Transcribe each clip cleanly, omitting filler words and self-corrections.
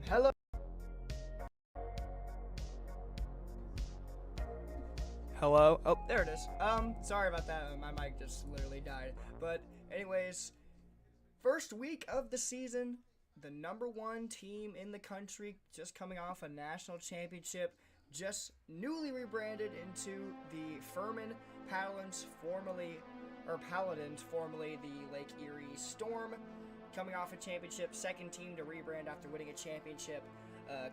Hello. Hello. Oh, there it is. Sorry about that. My mic just literally died. But anyways, first week of the season, the number one team in the country, just coming off a national championship, just newly rebranded into the Furman Paladins, formerly the Lake Erie Storm, coming off a championship, second team to rebrand after winning a championship.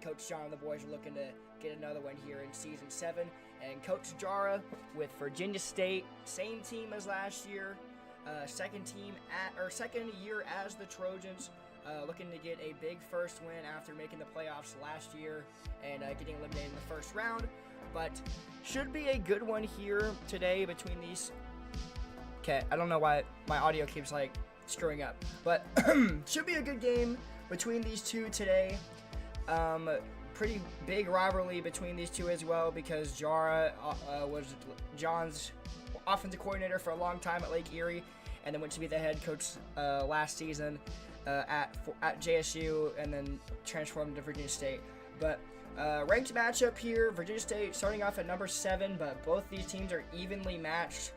Coach John and the boys are looking to get another one here in season 7. And Coach Jara with Virginia State, same team as last year, second year as the Trojans, looking to get a big first win after making the playoffs last year and getting eliminated in the first round. But should be a good one here today between these. Okay, I don't know why my audio keeps screwing up, but should be a good game between these two today. Pretty big rivalry between these two as well, because Jara was John's offensive coordinator for a long time at Lake Erie, and then went to be the head coach last season at JSU, and then transformed to Virginia State. But ranked matchup here, Virginia State starting off at number 7, but both these teams are evenly matched,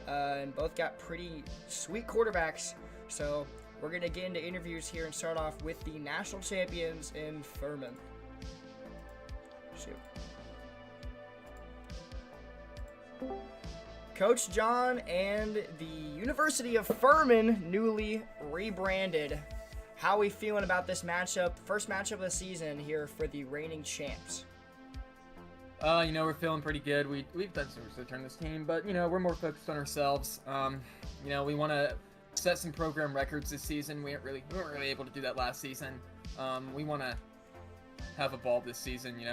and both got pretty sweet quarterbacks. So we're going to get into interviews here and start off with the national champions in Furman. Shoot. Coach John and the University of Furman, newly rebranded. How are we feeling about this matchup? First matchup of the season here for the reigning champs. We're feeling pretty good. We've done some research on this team, but we're more focused on ourselves. We want to set some program records this season. We weren't really able to do that last season. We want to have a ball this season.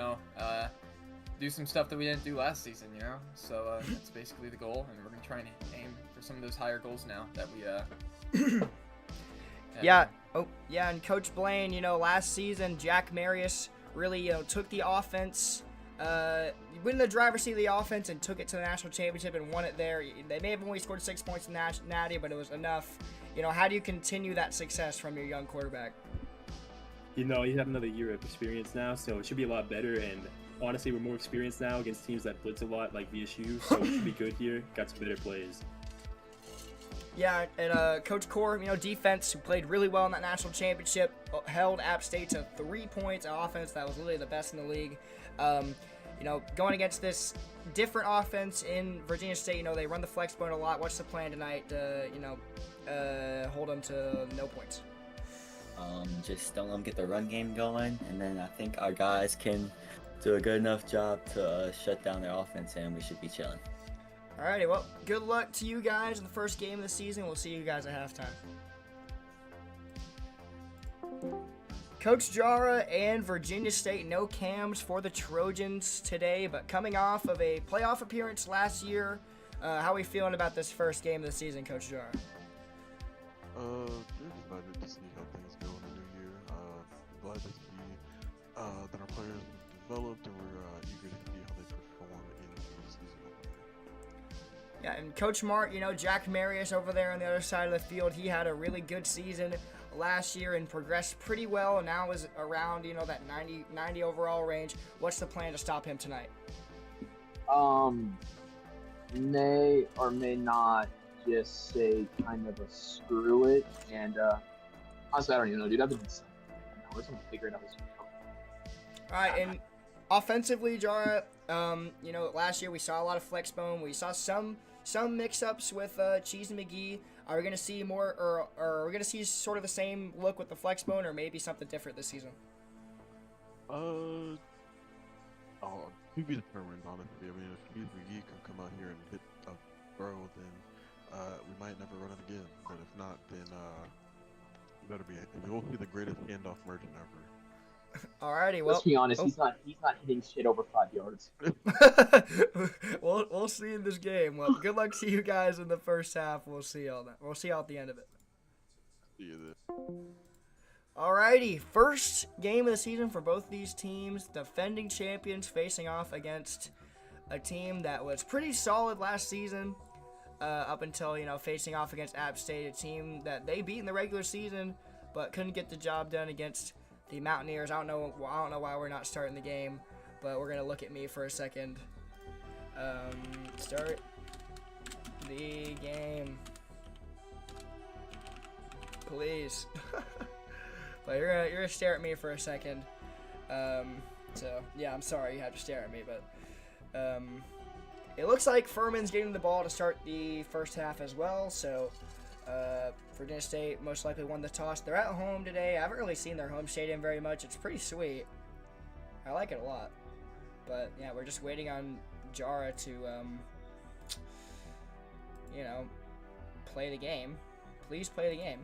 Do some stuff that we didn't do last season. So that's basically the goal, and we're gonna try and aim for some of those higher goals now that we. Yeah. Oh, yeah. And Coach Blaine, last season Jack Marius really, took the offense. Win the driver's seat of the offense and took it to the national championship and won it there. They may have only scored 6 points in Natty, but it was enough. How do you continue that success from your young quarterback? You have another year of experience now, so it should be a lot better. And honestly, we're more experienced now against teams that blitz a lot, like VSU, so it should be good here. Got some better plays. Yeah, and Coach Core, defense, who played really well in that national championship, held App State to 3 points on offense. That was literally the best in the league. Going against this different offense in Virginia State, they run the flex point a lot. What's the plan tonight to, hold them to no points? Just don't let them get the run game going, and then I think our guys can do a good enough job to shut down their offense, and we should be chilling. Alrighty, well, good luck to you guys in the first game of the season. We'll see you guys at halftime. Coach Jara and Virginia State, no cams for the Trojans today, but coming off of a playoff appearance last year, how are we feeling about this first game of the season, Coach Jara? Just excited to see how things go in the new year. Glad to see that our players have developed, and we're eager to see how they perform in the season opener. Yeah, and Coach Mark, Jack Marius over there on the other side of the field, he had a really good season last year and progressed pretty well, and now is around, that 90 overall range. What's the plan to stop him tonight? May or may not just say kind of a screw it, and honestly, I don't even know, dude. I've been we're going to figure it out this week. All right, and offensively, Jara, last year we saw a lot of flex bone. We saw some mix-ups with Cheese and McGee. Are we going to see more, or are we going to see sort of the same look with the flex bone, or maybe something different this season? To be determined, honestly. I mean, if Cheese McGee can come out here and hit a throw, then we might never run it again. But if not, then we'll see the greatest handoff merchant ever. Alrighty, well. Let's be honest, he's not hitting shit over 5 yards. We'll see in this game. Well, good luck to you guys in the first half. We'll see all that. We'll see all at the end of it. See you there. Alrighty, first game of the season for both these teams. Defending champions facing off against a team that was pretty solid last season. Up until, facing off against App State, a team that they beat in the regular season, but couldn't get the job done against the Mountaineers. I don't know why we're not starting the game, but we're gonna look at me for a second. Start the game, please. But you're gonna stare at me for a second. So yeah, I'm sorry you have to stare at me, but it looks like Furman's getting the ball to start the first half as well. So Virginia State most likely won the toss. They're at home today. I haven't really seen their home stadium very much. It's pretty sweet. I like it a lot. But yeah, we're just waiting on Jara to play the game. Please play the game.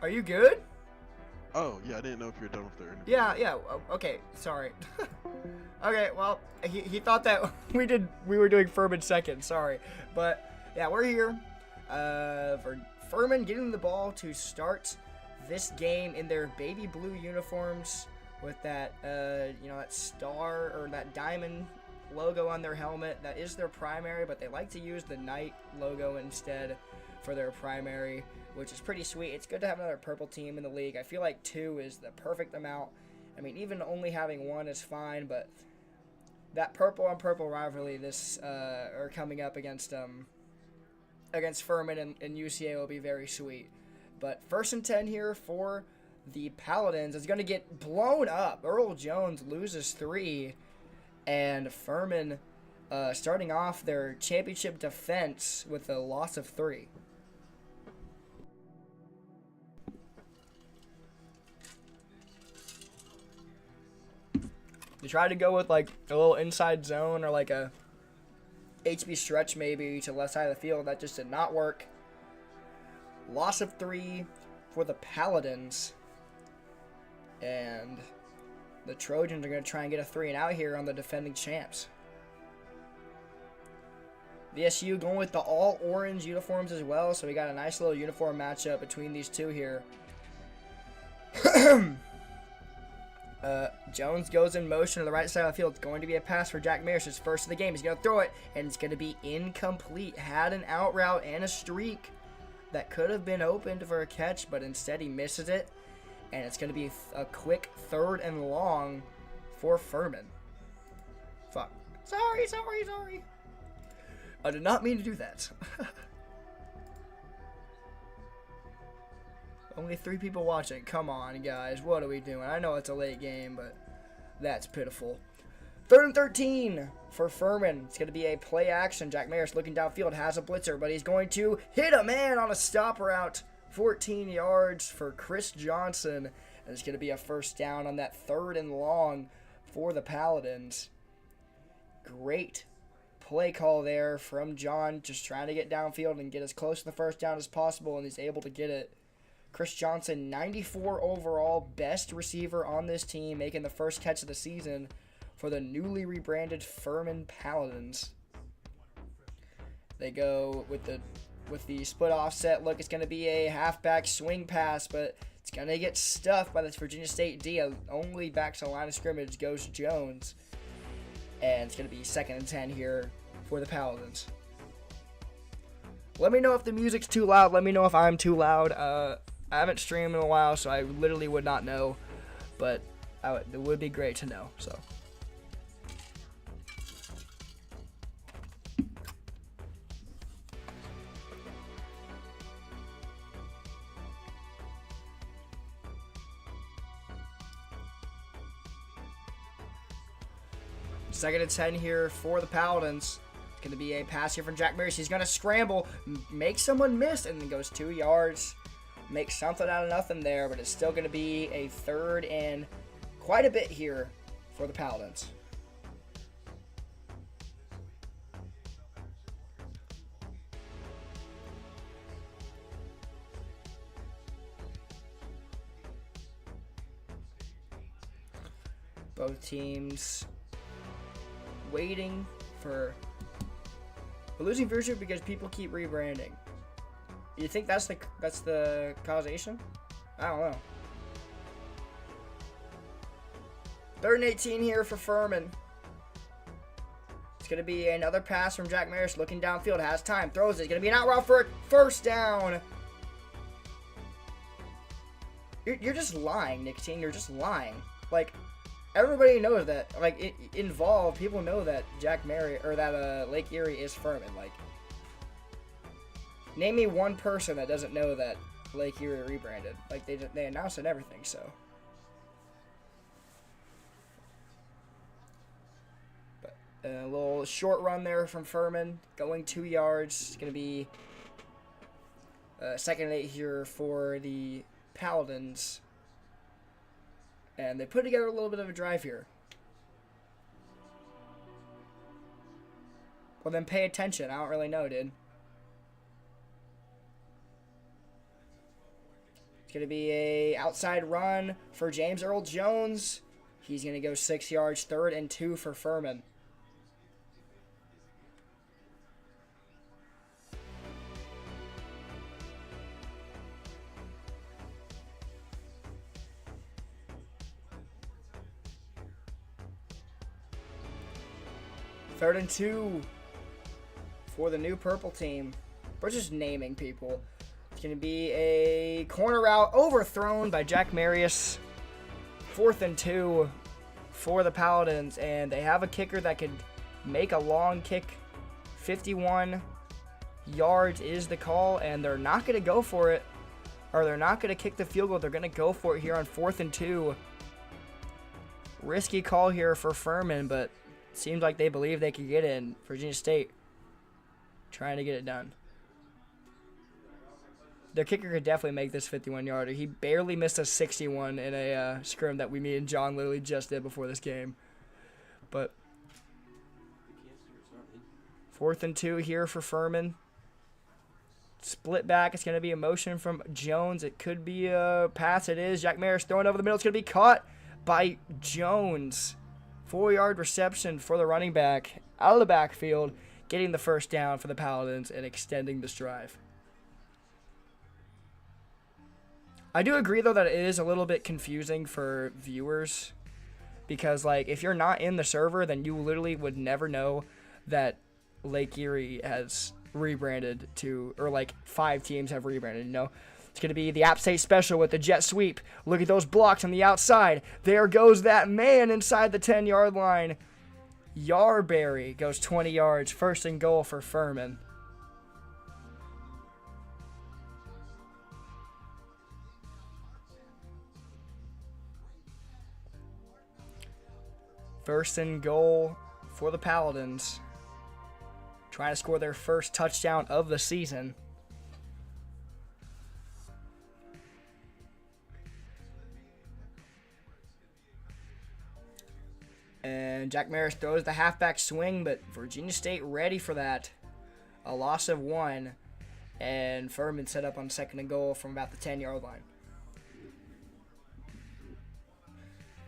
Are you good? Oh, yeah, I didn't know if you're done with the interview. Yeah. Okay, sorry. Okay, well, he thought that we were doing Furman second. Sorry, but yeah, we're here for Furman getting the ball to start this game in their baby blue uniforms with that that star or that diamond logo on their helmet. That is their primary, but they like to use the knight logo instead for their primary, which is pretty sweet. It's good to have another purple team in the league. I feel like 2 is the perfect amount. I mean, even only having 1 is fine, but that purple on purple rivalry are coming up against Furman and UCA will be very sweet. But 1st and 10 here for the Paladins is going to get blown up. Earl Jones loses 3, and Furman starting off their championship defense with a loss of 3. You try to go with like a little inside zone or like a HB stretch maybe to the left side of the field. That just did not work. Loss of 3 for the Paladins. And the Trojans are going to try and get a 3 and out here on the defending champs. VSU going with the all orange uniforms as well. So we got a nice little uniform matchup between these two here. Jones goes in motion to the right side of the field. It's going to be a pass for Jack Mears. His first of the game. He's going to throw it, and it's going to be incomplete. Had an out route and a streak that could have been opened for a catch, but instead he misses it. And it's going to be a quick 3rd and long for Furman. Fuck. Sorry. I did not mean to do that. Only 3 people watching. Come on, guys. What are we doing? I know it's a late game, but that's pitiful. 3rd and 13 for Furman. It's going to be a play action. Jack Maris looking downfield, has a blitzer, but he's going to hit a man on a stop route. 14 yards for Chris Johnson. And it's going to be a first down on that 3rd and long for the Paladins. Great play call there from John, just trying to get downfield and get as close to the first down as possible, and he's able to get it. Chris Johnson, 94 overall, best receiver on this team, making the first catch of the season for the newly rebranded Furman Paladins. They go with the split offset look. It's going to be a halfback swing pass, but it's going to get stuffed by this Virginia State D. Only back to the line of scrimmage goes Jones. And it's going to be 2nd and 10 here for the Paladins. Let me know if the music's too loud. Let me know if I'm too loud. I haven't streamed in a while, so I literally would not know. But it would be great to know. So. Second and 10 here for the Paladins. It's going to be a pass here from Jack Mears. He's going to scramble, make someone miss, and then goes 2 yards. Makes something out of nothing there, but it's still going to be a 3rd and quite a bit here for the Paladins. Both teams waiting for... We're losing viewership because people keep rebranding. You think that's the causation? I don't know. 3rd and 18 here for Furman. It's going to be another pass from Jack Maris looking downfield. Has time. Throws it. It's going to be an out route for a first down. You're just lying, Nicotine. You're just lying. Like, everybody knows that. Like, involved, people know that Jack Mary, or that Lake Erie is Furman. Like, name me one person that doesn't know that Lake Erie rebranded. Like, they announced it and everything, so. But a little short run there from Furman, going 2 yards. It's going to be 2nd and 8 here for the Paladins. And they put together a little bit of a drive here. Well, then pay attention. I don't really know, dude. It's going to be a outside run for James Earl Jones. He's going to go 6 yards, 3rd and 2 for Furman. Third and 2 for the new purple team. We're just naming people. It's going to be a corner route overthrown by Jack Marius. 4th and 2 for the Paladins. And they have a kicker that could make a long kick. 51 yards is the call. And they're not going to go for it. Or they're not going to kick the field goal. They're going to go for it here on 4th and 2. Risky call here for Furman, but seems like they believe they could get it in. Virginia State trying to get it done. Their kicker could definitely make this 51-yarder. He barely missed a 61 in a scrim that me and John literally just did before this game. But 4th and 2 here for Furman. Split back. It's going to be a motion from Jones. It could be a pass. It is. Jack Maris throwing over the middle. It's going to be caught by Jones. 4-yard reception for the running back out of the backfield, getting the first down for the Paladins and extending this drive. I do agree, though, that it is a little bit confusing for viewers because, like, if you're not in the server, then you literally would never know that Lake Erie has rebranded to, or, like, 5 teams have rebranded, you know? It's going to be the App State special with the jet sweep. Look at those blocks on the outside. There goes that man inside the 10-yard line. Yarberry goes 20 yards. 1st and goal for Furman. First and goal for the Paladins. Trying to score their first touchdown of the season. And Jack Maris throws the halfback swing, but Virginia State ready for that. A loss of 1. And Furman set up on 2nd and goal from about the 10-yard line.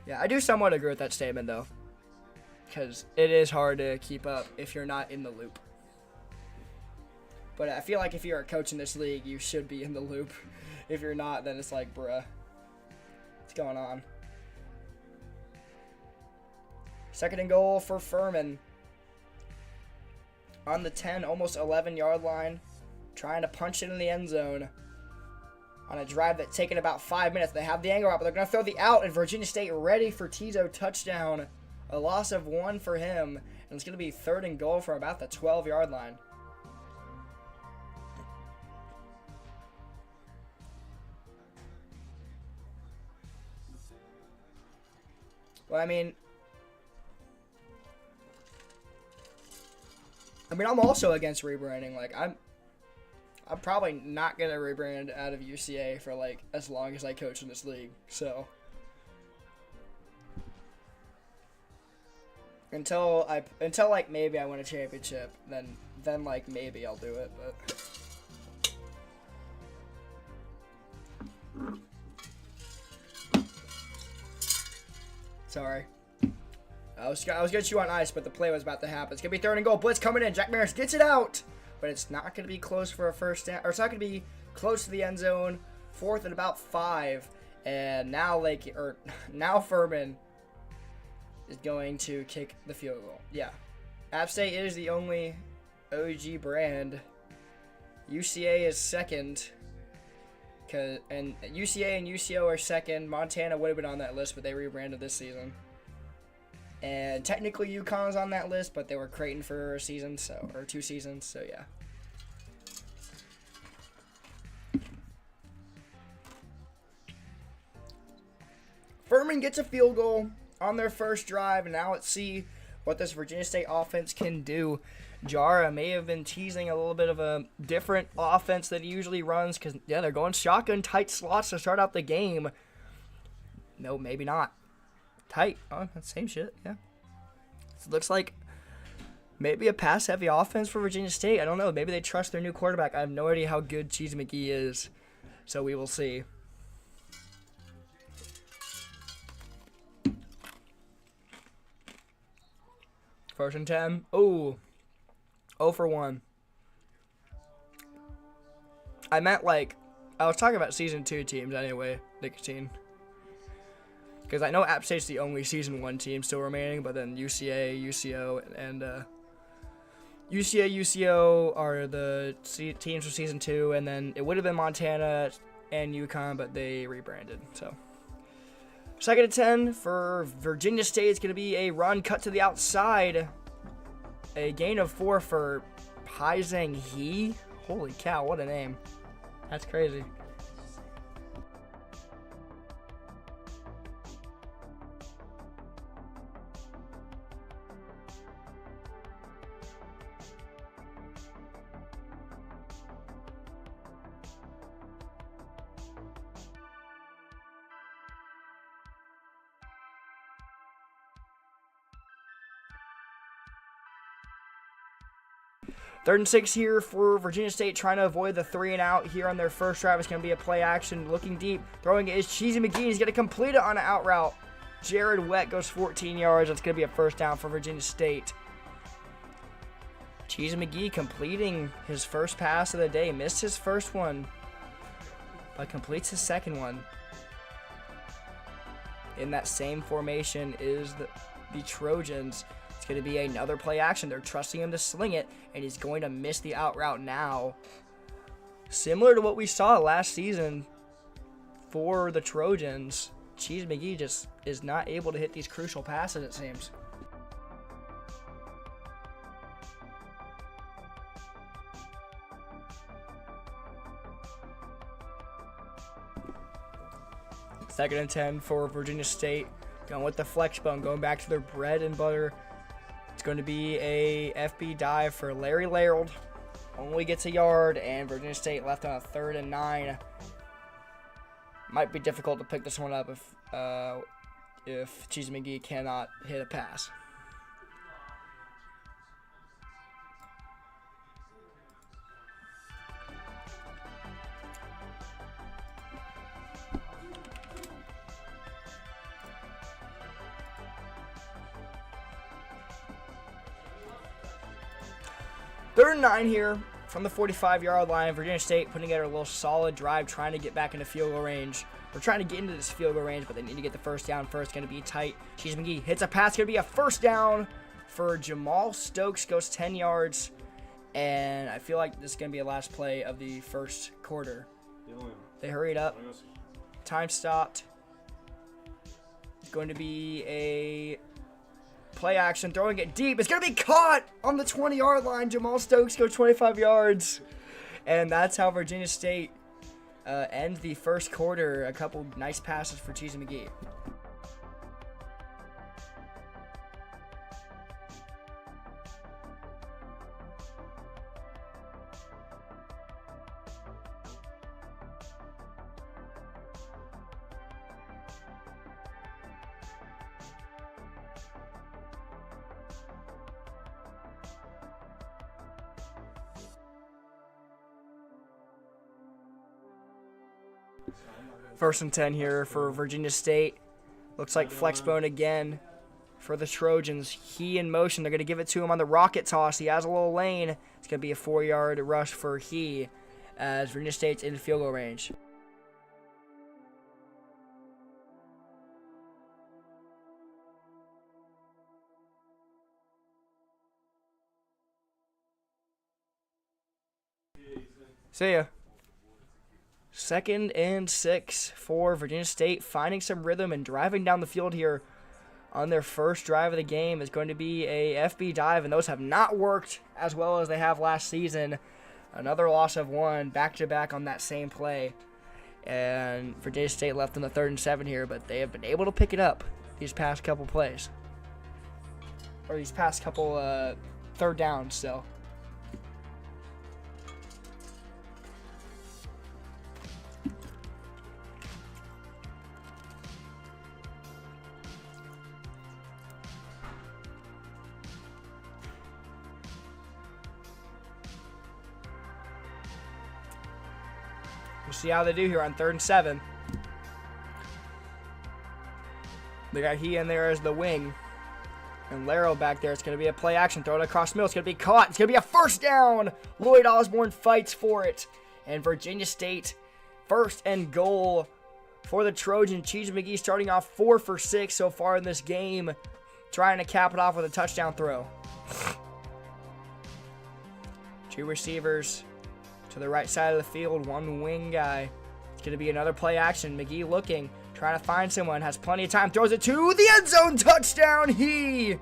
Yeah, I do somewhat agree with that statement, though. Because it is hard to keep up if you're not in the loop. But I feel like if you're a coach in this league, you should be in the loop. If you're not, then it's like, bruh, what's going on? 2nd and goal for Furman. On the 10, almost 11-yard line. Trying to punch it in the end zone. On a drive that's taken about 5 minutes. They have the angle out, but they're going to throw the out. And Virginia State ready for Tizo touchdown. A loss of 1 for him. And it's going to be 3rd and goal from about the 12-yard line. Well, I mean, I'm also against rebranding. Like, I'm probably not gonna rebrand out of UCA for like as long as I coach in this league. So until like maybe I win a championship, then like maybe I'll do it. But sorry. I was gonna chew on ice, but the play was about to happen. It's gonna be 3rd and goal. Blitz coming in. Jack Maris gets it out, but it's not gonna be close for a first down, or it's not gonna be close to the end zone. 4th and about 5, and now Furman is going to kick the field goal. Yeah. App State is the only OG brand. UCA is second. And UCA and UCO are second. Montana would have been on that list, but they rebranded this season. And technically UConn's on that list, but they were Creighton for a season, or 2 seasons, so yeah. Furman gets a field goal on their first drive, and now let's see what this Virginia State offense can do. Jara may have been teasing a little bit of a different offense that he usually runs because, yeah, they're going shotgun tight slots to start out the game. No, maybe not. Tight. Oh, same shit, yeah. So it looks like maybe a pass-heavy offense for Virginia State. I don't know. Maybe they trust their new quarterback. I have no idea how good Cheese McGee is, so we will see. First and 10. Oh. 0 for 1. I meant I was talking about Season 2 teams anyway, Nicotine. Because I know App State's the only Season 1 team still remaining, but then UCA, UCO, and UCA, UCO are the teams for Season 2, and then it would have been Montana and UConn, but they rebranded, so. Second and 10 for Virginia State. It's going to be a run cut to the outside. A gain of 4 for Pai Zhang He. Holy cow, what a name. That's crazy. Third and 6 here for Virginia State, trying to avoid the 3 and out here on their first drive. It's going to be a play action, looking deep. Throwing it is Cheesy McGee. He's going to complete it on an out route. Jared Wett goes 14 yards. That's going to be a first down for Virginia State. Cheesy McGee completing his first pass of the day. Missed his first one, but completes his second one. In that same formation is the Trojans. It's going to be another play action. They're trusting him to sling it, and he's going to miss the out route now. Similar to what we saw last season for the Trojans, Cheese McGee just is not able to hit these crucial passes, it seems. Second and 10 for Virginia State. Going with the flex bone, going back to their bread and butter. It's going to be a FB dive for Larry Laird. Only gets a yard, and Virginia State left on a 3rd and 9. Might be difficult to pick this one up if Cheese McGee cannot hit a pass. Third and 9 here from the 45-yard line. Virginia State putting together a little solid drive, trying to get back into field goal range. We're trying to get into this field goal range, but they need to get the first down first. Going to be tight. Cheese McGee hits a pass. Going to be a first down for Jamal Stokes. Goes 10 yards. And I feel like this is going to be a last play of the first quarter. They hurried up. Time stopped. It's going to be a play action, throwing it deep. It's going to be caught on the 20-yard line. Jamal Stokes goes 25 yards. And that's how Virginia State ends the first quarter. A couple nice passes for Cheesy McGee. First and 10 here for Virginia State. Looks like flexbone again for the Trojans. He in motion. They're going to give it to him on the rocket toss. He has a little lane. It's going to be a 4-yard rush for he as Virginia State's in field goal range. See ya. 2nd and 6 for Virginia State, finding some rhythm and driving down the field here on their first drive of the game is going to be a FB dive, and those have not worked as well as they have last season. Another loss of 1, back-to-back on that same play. And Virginia State left on the 3rd and 7 here, but they have been able to pick it up these past couple plays. Or these past couple 3rd downs, so. We'll see how they do here on 3rd and 7. They got he in there as the wing. And Laro back there. It's going to be a play action. Throw it across the middle. It's going to be caught. It's going to be a first down. Lloyd Osborne fights for it. And Virginia State, 1st and goal for the Trojans. Cheese McGee starting off 4 for 6 so far in this game. Trying to cap it off with a touchdown throw. 2 receivers to the right side of the field. 1 wing guy. It's going to be another play action. McGee looking. Trying to find someone, has plenty of time, throws it to the end zone, touchdown, P.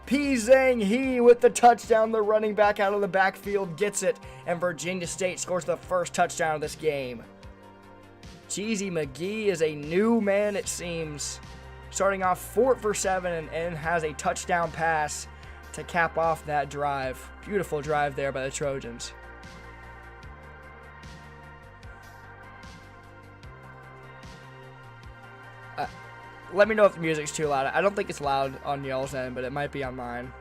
Zhang He with the touchdown, the running back out of the backfield gets it, and Virginia State scores the first touchdown of this game. Cheesy McGee is a new man, it seems, starting off 4 for 7 and has a touchdown pass to cap off that drive. Beautiful drive there by the Trojans. Let me know if the music's too loud. I don't think it's loud on y'all's end, but it might be on mine.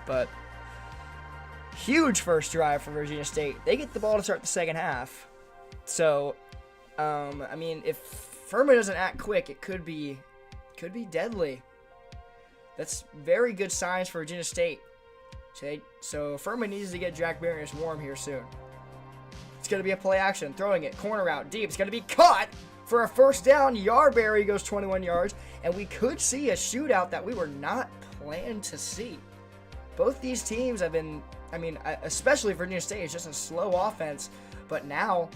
But huge first drive for Virginia State. They get the ball to start the second half. So, I mean, if Furman doesn't act quick, it could be deadly. That's very good signs for Virginia State. So Furman needs to get Jack Marius warm here soon. It's going to be a play action, throwing it, corner out, deep. It's going to be caught for a first down. Yarberry goes 21 yards, and we could see a shootout that we were not planned to see. Both these teams have been, I mean, especially Virginia State is just a slow offense, but now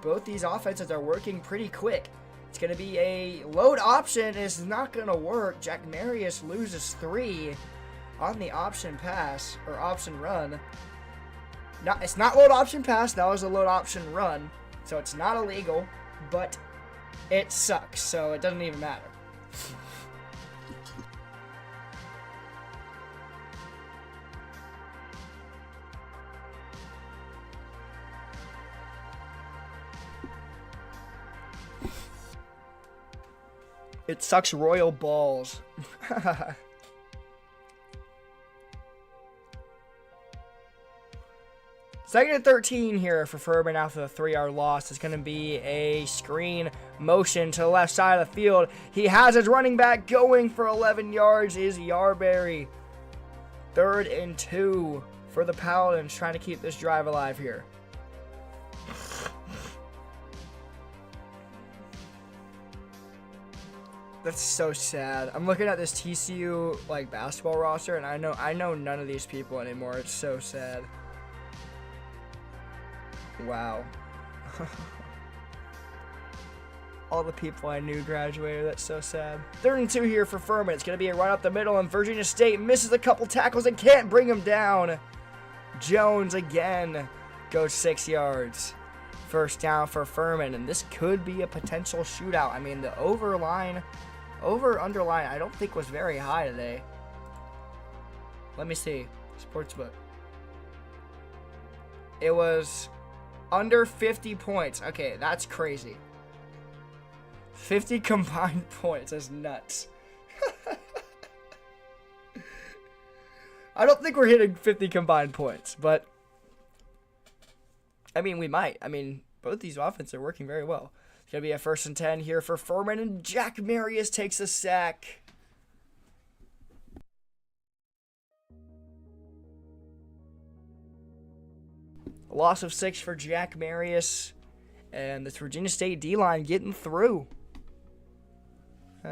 both these offenses are working pretty quick. It's going to be a load option. It's not going to work. Jack Marius loses 3 on the option pass, or option run. It's not load option pass. That was a load option run, so it's not illegal, but it sucks, so it doesn't even matter. It sucks royal balls. 2nd and 13 here for Furman after the 3-yard loss. It's going to be a screen motion to the left side of the field. He has his running back going for 11 yards is Yarberry. 3rd and 2 for the Paladins, trying to keep this drive alive here. That's so sad. I'm looking at this TCU basketball roster, and I know none of these people anymore. It's so sad. Wow. All the people I knew graduated. That's so sad. 3rd and 2 here for Furman. It's going to be a run up the middle, and Virginia State misses a couple tackles and can't bring him down. Jones again goes 6 yards. First down for Furman, and this could be a potential shootout. I mean, the over-underline, I don't think was very high today. Let me see. Sportsbook. It was under 50 points. Okay, that's crazy. 50 combined points. That's nuts. I don't think we're hitting 50 combined points, but I mean, we might. I mean, both these offenses are working very well. It's going to be a 1st and 10 here for Furman, and Jack Marius takes a sack. A loss of 6 for Jack Marius, and this Virginia State D-line getting through.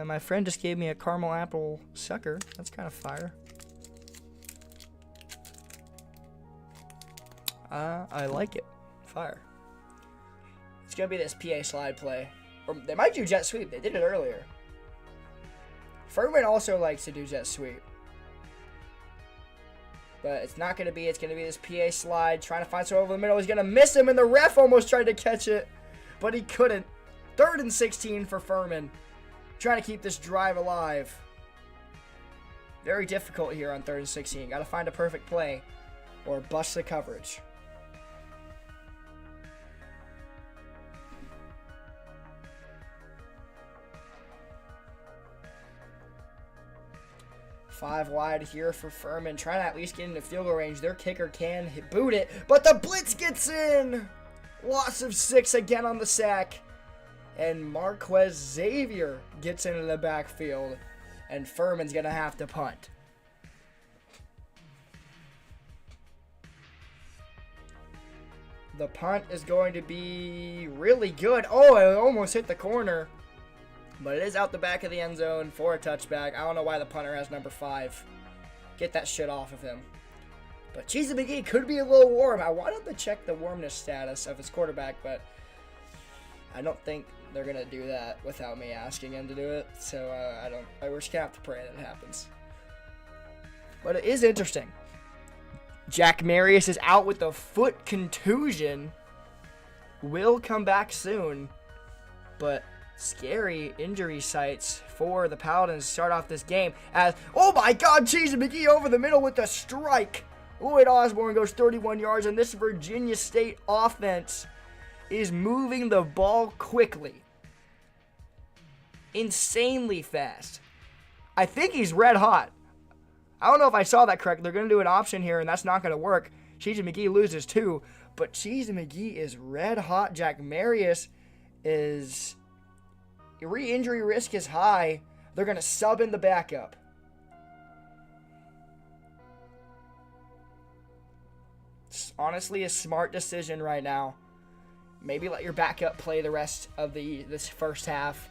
My friend just gave me a caramel apple sucker. That's kind of fire. I like it. Fire. It's going to be this PA slide play. Or they might do jet sweep. They did it earlier. Furman also likes to do jet sweep. But it's not going to be. It's going to be this PA slide. Trying to find someone over the middle. He's going to miss him, and the ref almost tried to catch it. But he couldn't. 3rd and 16 for Furman. Trying to keep this drive alive. Very difficult here on 3rd and 16. Got to find a perfect play or bust the coverage. Five wide here for Furman, trying to at least get into field goal range. Their kicker can boot it, but the blitz gets in! Loss of 6 again on the sack. And Marquez Xavier gets into the backfield, and Furman's going to have to punt. The punt is going to be really good. Oh, it almost hit the corner. But it is out the back of the end zone for a touchback. I don't know why the punter has number 5. Get that shit off of him. But Cheesy McGee could be a little warm. I wanted to check the warmness status of his quarterback, but I don't think they're going to do that without me asking him to do it. So we're just going to have to pray that it happens. But it is interesting. Jack Marius is out with a foot contusion. Will come back soon. But scary injury sites for the Paladins to start off this game as, oh my god, Cheesy McGee over the middle with a strike. Lloyd Osborne goes 31 yards, and this Virginia State offense is moving the ball quickly. Insanely fast. I think he's red hot. I don't know if I saw that correct. They're going to do an option here, and that's not going to work. Cheesy McGee loses too, but Cheesy McGee is red hot. Jack Marius is... re-injury risk is high. They're going to sub in the backup. It's honestly a smart decision right now. Maybe let your backup play the rest of this first half,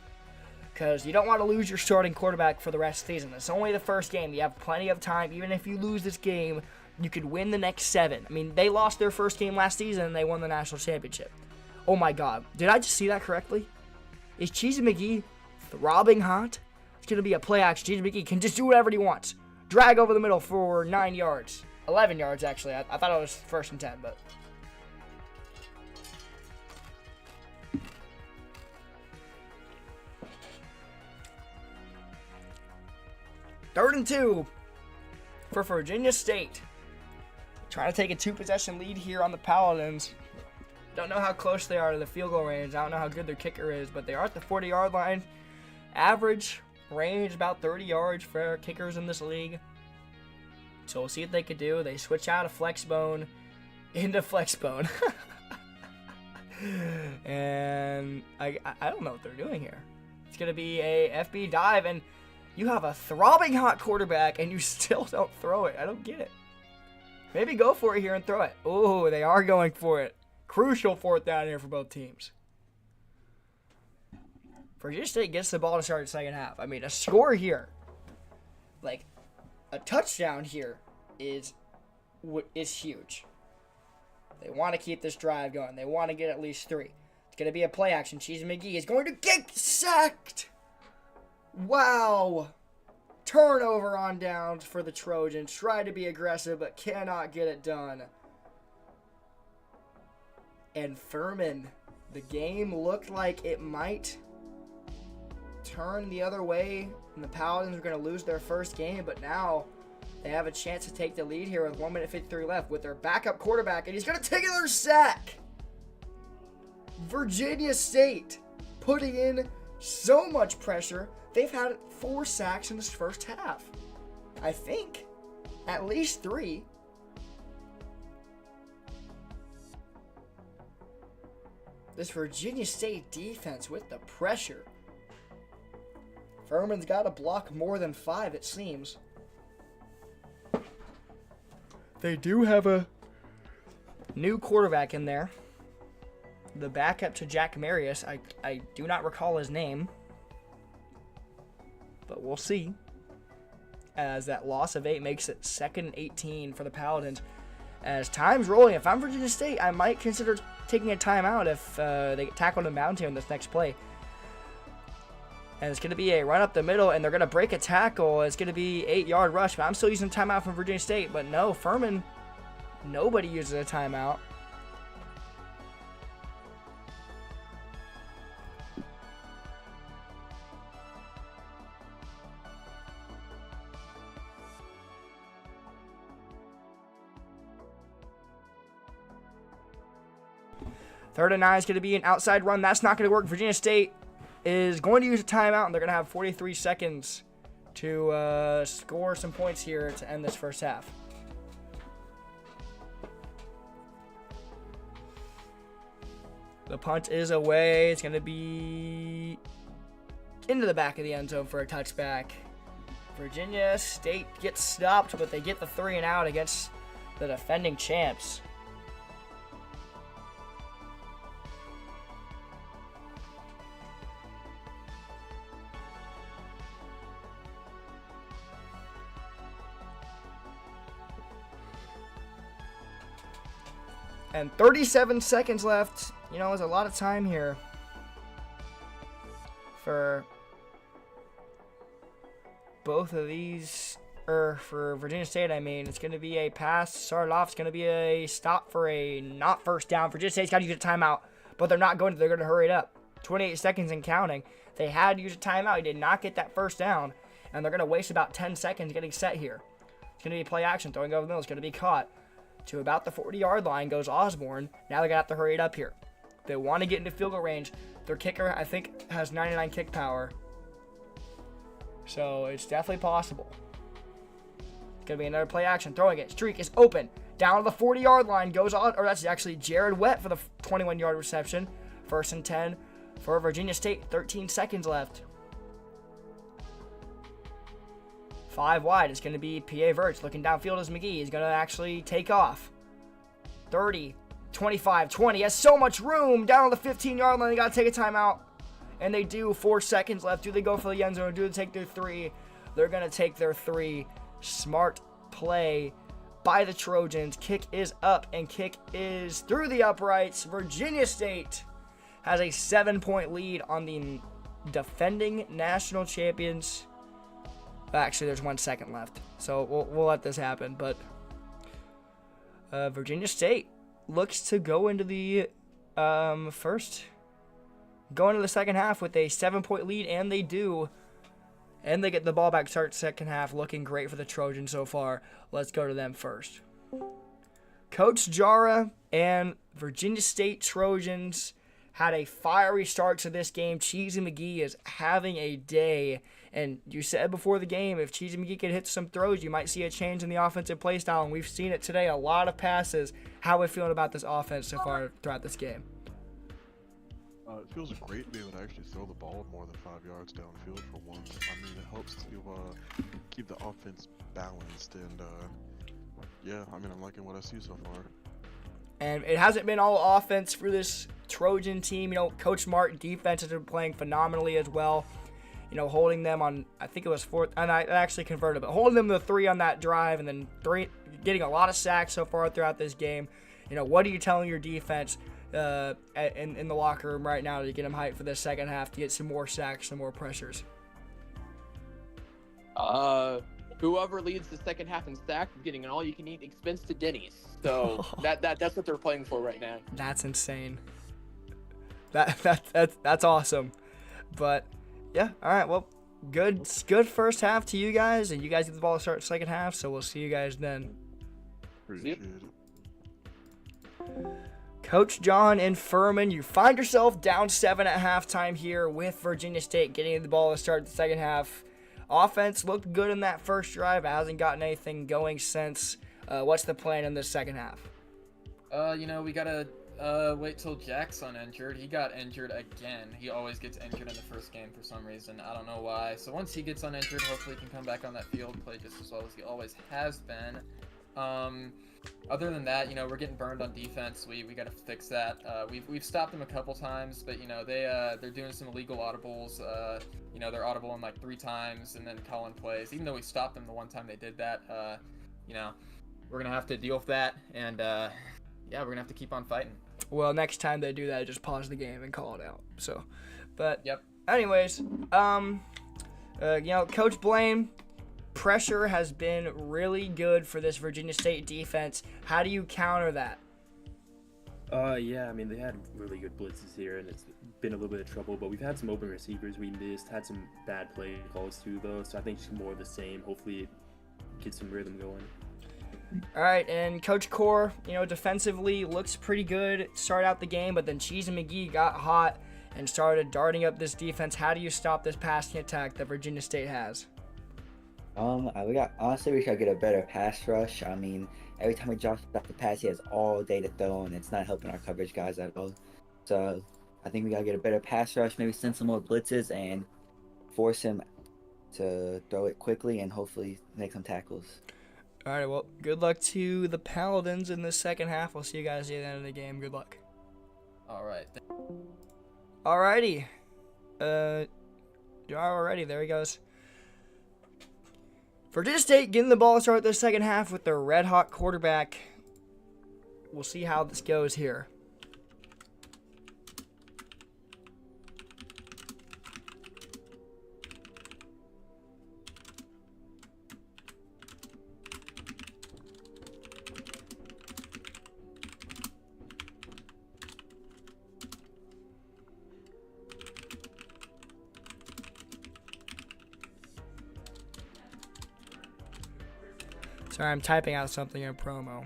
because you don't want to lose your starting quarterback for the rest of the season. It's only the first game. You have plenty of time. Even if you lose this game, you could win the next 7. I mean, they lost their first game last season, and they won the national championship. Oh my god. Did I just see that correctly? Is Cheesy McGee throbbing hot? It's going to be a play action. Cheesy McGee can just do whatever he wants. Drag over the middle for 9 yards. 11 yards, actually. I thought it was 1st and 10, but... Third and 2 for Virginia State. Trying to take a 2-possession lead here on the Paladins. Don't know how close they are to the field goal range. I don't know how good their kicker is, but they are at the 40-yard line. Average range about 30 yards for kickers in this league. So we'll see what they could do. They switch out of Flexbone into Flexbone. And I don't know what they're doing here. It's going to be a FB dive, and you have a throbbing hot quarterback, and you still don't throw it. I don't get it. Maybe go for it here and throw it. Oh, they are going for it. Crucial 4th down here for both teams. Virginia State gets the ball to start the second half. I mean, a score here, like a touchdown here, is huge. They want to keep this drive going. They want to get at least 3. It's going to be a play action. Cheesy McGee is going to get sacked. Wow. Turnover on downs for the Trojans. Try to be aggressive, but cannot get it done. And Furman, the game looked like it might turn the other way, and the Paladins are going to lose their first game, but now they have a chance to take the lead here with 1 minute 53 left with their backup quarterback, and he's going to take another sack. Virginia State putting in so much pressure. They've had 4 sacks in this first half. I think at least 3. This Virginia State defense with the pressure. Furman's got to block more than 5, it seems. They do have a new quarterback in there. The backup to Jack Marius. I do not recall his name. But we'll see. As that loss of 8 makes it 2nd and 18 for the Paladins. As time's rolling, if I'm Virginia State, I might consider taking a timeout if they get tackled and bound here in this next play. And it's going to be a run up the middle, and they're going to break a tackle. It's going to be 8-yard rush, but I'm still using timeout from Virginia State. But no, Furman, nobody uses a timeout. Third and 9 is going to be an outside run. That's not going to work. Virginia State is going to use a timeout, and they're going to have 43 seconds to score some points here to end this first half. The punt is away. It's going to be into the back of the end zone for a touchback. Virginia State gets stopped, but they get the 3 and out against the defending champs. And 37 seconds left. You know, there's a lot of time here for both of these, or for Virginia State, I mean. It's going to be a pass. Started off. It's going to be a stop for a not first down. Virginia State's got to use a timeout, but they're not going to. They're going to hurry it up. 28 seconds and counting. They had to use a timeout. He did not get that first down, and they're going to waste about 10 seconds getting set here. It's going to be play action. Throwing over the middle. It's going to be caught. To about the 40-yard line goes Osborne. Now they're going to have to hurry it up here. They want to get into field goal range. Their kicker, I think, has 99 kick power. So it's definitely possible. It's going to be another play action. Throwing it. Streak is open. Down to the 40-yard line goes on. Or that's actually Jared Wett for the 21-yard reception. 1st and 10 for Virginia State. 13 seconds left. 5 wide. It's going to be P.A. Verts looking downfield as McGee. He's going to actually take off. 30, 25, 20. He has so much room down on the 15-yard line. They got to take a timeout. And they do. 4 seconds left. Do they go for the end zone or do they take their 3? They're going to take their 3. Smart play by the Trojans. Kick is up and kick is through the uprights. Virginia State has a 7-point lead on the defending national champions. Actually, there's 1 second left, so we'll let this happen. But Virginia State looks to go into the second half with a 7-point lead, and they do. And they get the ball back, start second half, looking great for the Trojans so far. Let's go to them first. Coach Jara and Virginia State Trojans had a fiery start to this game. Cheesy McGee is having a day. And you said before the game, if Cheesy McGee could hit some throws, you might see a change in the offensive play style. And we've seen it today, a lot of passes. How are we feeling about this offense so far throughout this game? It feels great to be able to actually throw the ball more than 5 yards downfield for once. I mean, it helps to keep the offense balanced. And, yeah, I mean, I'm liking what I see so far. And it hasn't been all offense for this Trojan team. You know, Coach Martin defense has been playing phenomenally as well. You know, holding them on, I think it was 4th, and I actually converted, but holding them to 3 on that drive, and then 3, getting a lot of sacks so far throughout this game. You know, what are you telling your defense in the locker room right now to get them hyped for this second half to get some more sacks, some more pressures? Whoever leads the second half in sacks is getting an all-you-can-eat expense to Denny's. So that's what they're playing for right now. That's insane. That's awesome. But yeah, all right. Well, good first half to you guys, and you guys get the ball to start the second half. So we'll see you guys then. Appreciate it. Coach John and Furman, you find yourself down 7 at halftime here with Virginia State getting the ball to start the second half. Offense looked good in that first drive. It hasn't gotten anything going since. What's the plan in this second half? You know, we gotta wait till Jack's uninjured. He got injured again. He always gets injured in the first game for some reason. I don't know why. So once he gets uninjured, hopefully he can come back on that field, play just as well as he always has been. Other than that, you know, we're getting burned on defense. We got to fix that. We've stopped them a couple times, but you know they're doing some illegal audibles. You know, they're audibling like 3 times and then calling plays. Even though we stopped them the one time they did that, you know, we're gonna have to deal with that, and yeah, we're gonna have to keep on fighting. Well, next time they do that, just pause the game and call it out. So, but Yep. anyways, Coach Blaine, pressure has been really good for this Virginia State defense. How do you counter that? Yeah, I mean, they had really good blitzes here, and it's been a little bit of trouble, but we've had some open receivers we missed, had some bad play calls too, though, so I think it's more of the same. Hopefully, get some rhythm going. All right, and Coach Core, defensively looks pretty good. Started out the game, but then Cheese and McGee got hot and started darting up this defense. How do you stop this passing attack that Virginia State has? We gotta get a better pass rush. I mean, every time we drop back the pass, he has all day to throw, and it's not helping our coverage guys at all. So I think we gotta get a better pass rush, maybe send some more blitzes and force him to throw it quickly and hopefully make some tackles. All right, well, good luck to the Paladins in the second half. We'll see you guys at the end of the game. Good luck. All right. All righty. Alrighty, there he goes. Virginia State getting the ball to start the second half with their red-hot quarterback. We'll see how this goes here. Sorry, I'm typing out something in promo.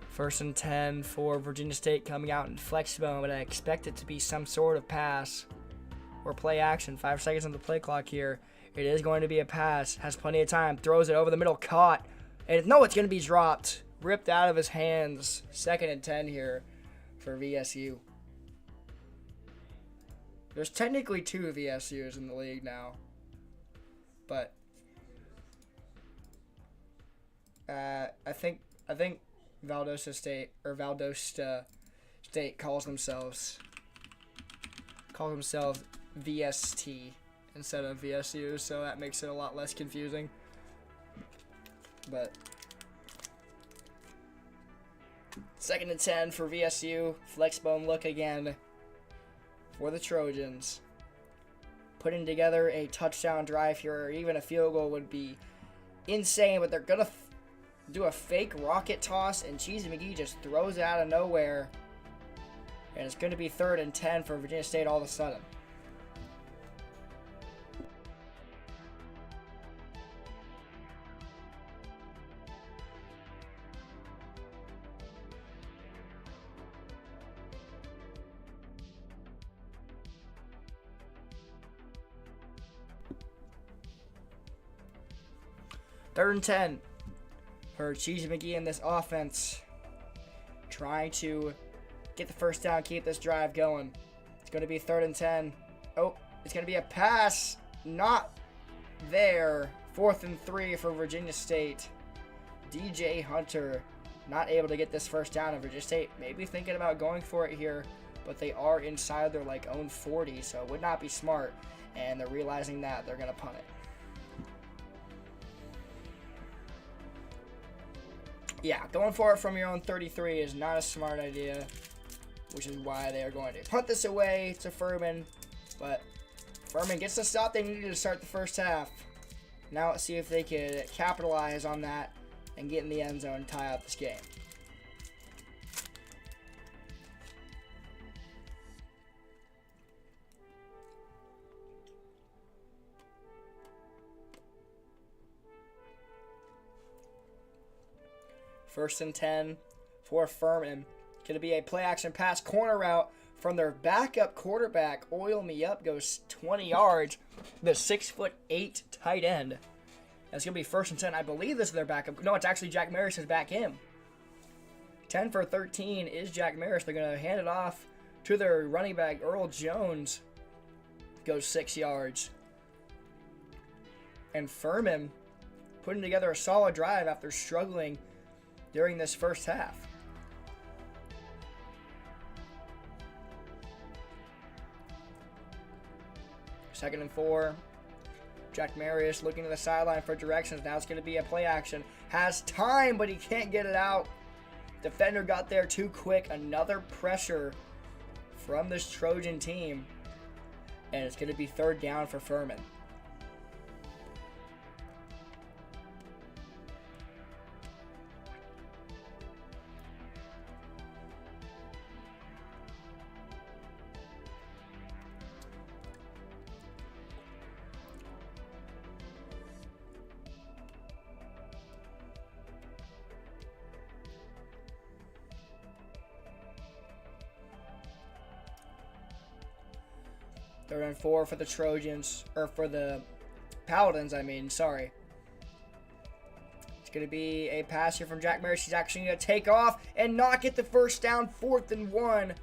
First and 10 for Virginia State coming out in flex zone, but I expect it to be some sort of pass or play action. 5 seconds on the play clock here. It is going to be a pass. Has plenty of time. Throws it over the middle. Caught. And no, it's going to be dropped. Ripped out of his hands. 2nd and 10 here for VSU. There's technically 2 VSUs in the league now. But I think Valdosta State calls themselves VST instead of VSU, so that makes it a lot less confusing. But 2nd and 10 for VSU. Flexbone look again for the Trojans. Putting together a touchdown drive here, or even a field goal would be insane, but they're going to do a fake rocket toss, and Cheesy McGee just throws it out of nowhere. And it's going to be 3rd and 10 for Virginia State all of a sudden. Third and 10 for Cheesy McGee in this offense. Trying to get the first down, keep this drive going. It's going to be 3rd and 10. Oh, it's going to be a pass. Not there. 4th and 3 for Virginia State. DJ Hunter not able to get this first down, and Virginia State maybe thinking about going for it here, but they are inside their own 40, so it would not be smart, and they're realizing that they're going to punt it. Yeah, going for it from your own 33 is not a smart idea, which is why they are going to punt this away to Furman. But Furman gets the stop they needed to start the first half. Now let's see if they could capitalize on that and get in the end zone and tie up this game. First and 10 for Furman. Going to be a play-action pass corner route from their backup quarterback. Oil me up, goes 20 yards. The 6'8" tight end. That's going to be 1st and 10. I believe this is their backup. No, it's actually Jack Maris's back him. 10 for 13 is Jack Maris. They're going to hand it off to their running back, Earl Jones. Goes 6 yards. And Furman putting together a solid drive after struggling during this first half. 2nd and 4. Jack Marius looking to the sideline for directions. Now it's going to be a play action. Has time, but he can't get it out. Defender got there too quick. Another pressure from this Trojan team. And it's going to be 3rd down for Furman. Third and 4 for the Trojans, or for the Paladins, sorry. It's going to be a pass here from Jack Marius. He's actually going to take off and not get the first down. 4th and 1.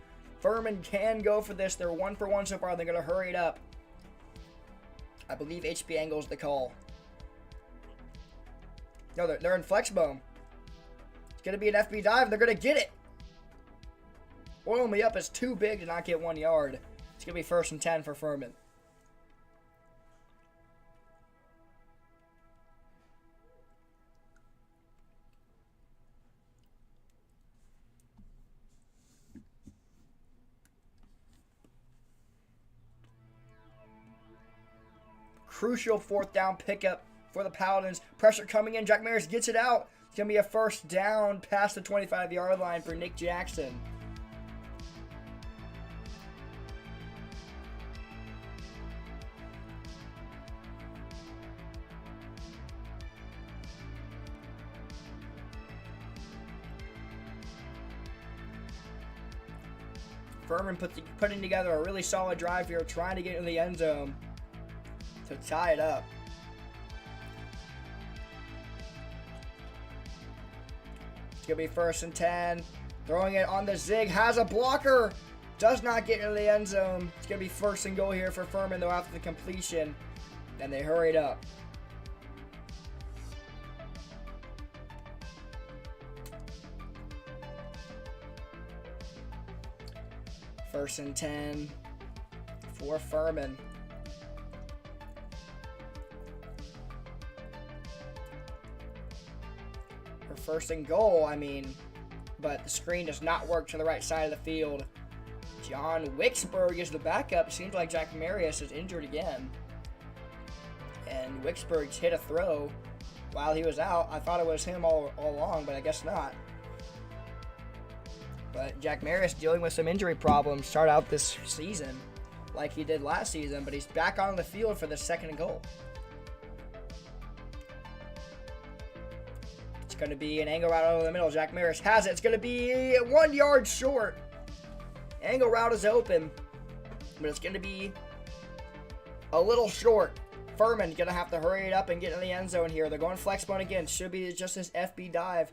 Furman can go for this. They're 1 for 1 so far. They're going to hurry it up. I believe HP Angle's the call. No, they're in flex bone. It's going to be an FB dive. They're going to get it. Oil me up is too big to not get 1 yard. It's going to be 1st and 10 for Furman. Crucial 4th down pickup for the Paladins. Pressure coming in. Jack Marius gets it out. It's going to be a 1st down past the 25-yard line for Nick Jackson. Furman putting together a really solid drive here, trying to get in the end zone to tie it up. It's going to be 1st and 10. Throwing it on the zig. Has a blocker. Does not get into the end zone. It's going to be 1st and goal here for Furman, though, after the completion. And they hurried up. First and 10 for Furman. For 1st and goal, but the screen does not work to the right side of the field. John Wicksburg is the backup. Seems like Jack Marius is injured again. And Wicksburg's hit a throw while he was out. I thought it was him all along, but I guess not. But Jack Marius dealing with some injury problems start out this season like he did last season, but he's back on the field for the 2nd and goal. It's going to be an angle route over the middle. Jack Marius has it. It's going to be 1 yard short. Angle route is open, but it's going to be a little short. Furman going to have to hurry it up and get in the end zone here. They're going flex bone again. Should be just this FB dive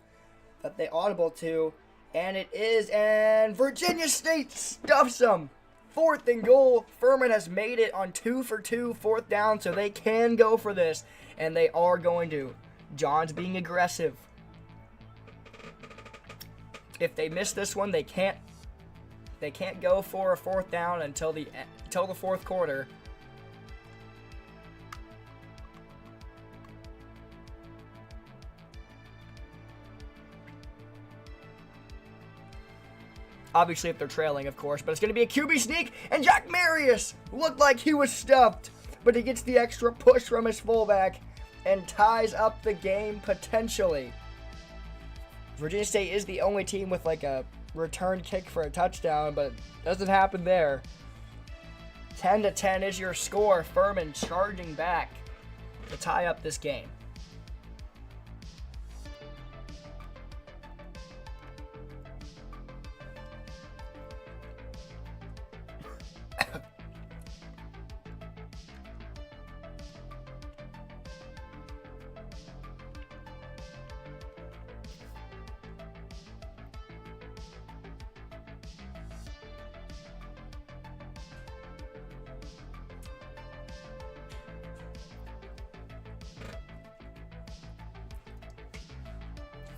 that they audible to. And it is, and Virginia State stuffs them. 4th and goal. Furman has made it on 2 for 2, 4th down, so they can go for this, and they are going to. John's being aggressive. If they miss this one, they can't go for a 4th down until the 4th quarter. Obviously, if they're trailing, of course. But it's going to be a QB sneak. And Jack Marius looked like he was stuffed. But he gets the extra push from his fullback and ties up the game potentially. Virginia State is the only team with like a return kick for a touchdown. But it doesn't happen there. 10-10 is your score. Furman charging back to tie up this game.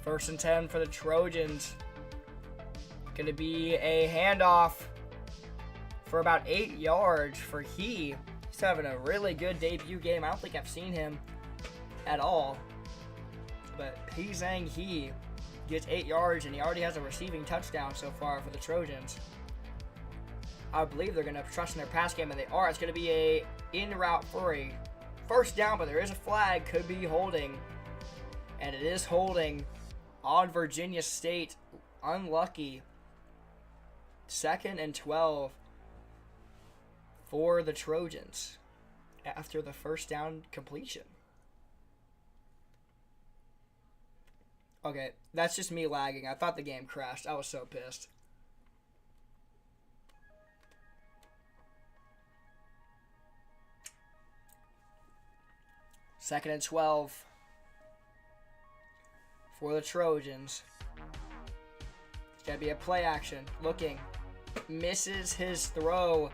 First and 10 for the Trojans. Going to be a handoff for about 8 yards for He's having a really good debut game. I don't think I've seen him at all. But Zhang He gets 8 yards, and he already has a receiving touchdown so far for the Trojans. I believe they're going to trust in their pass game, and they are. It's going to be a in route for a first down, but there is a flag. Could be holding, and it is holding on Virginia State. Unlucky. 2nd and 12 for the Trojans after the first down completion. Okay, that's just me lagging. I thought the game crashed. I was so pissed. Second and 12 for the Trojans. It's got to be a play action. Looking. Misses his throw.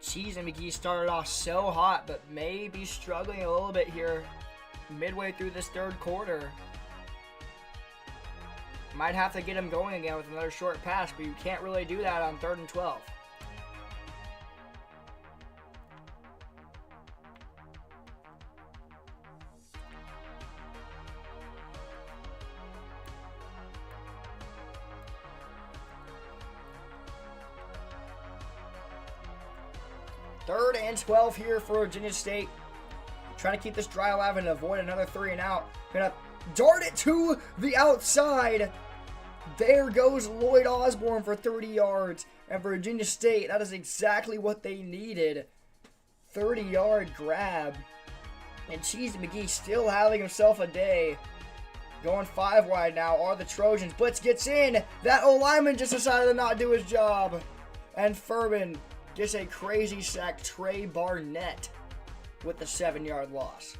Cheese and McGee started off so hot, but may be struggling a little bit here midway through this third quarter. Might have to get him going again with another short pass, but you can't really do that on 3rd and 12. Third and 12 here for Virginia State. Trying to keep this drive alive and avoid another 3 and out. Gonna dart it to the outside. There goes Lloyd Osborne for 30 yards. And Virginia State, that is exactly what they needed. 30-yard grab. And Cheese McGee still having himself a day. Going 5 wide now are the Trojans. Blitz gets in. That O-lineman just decided to not do his job. And Furman gets a crazy sack. Trey Barnett with the 7-yard loss.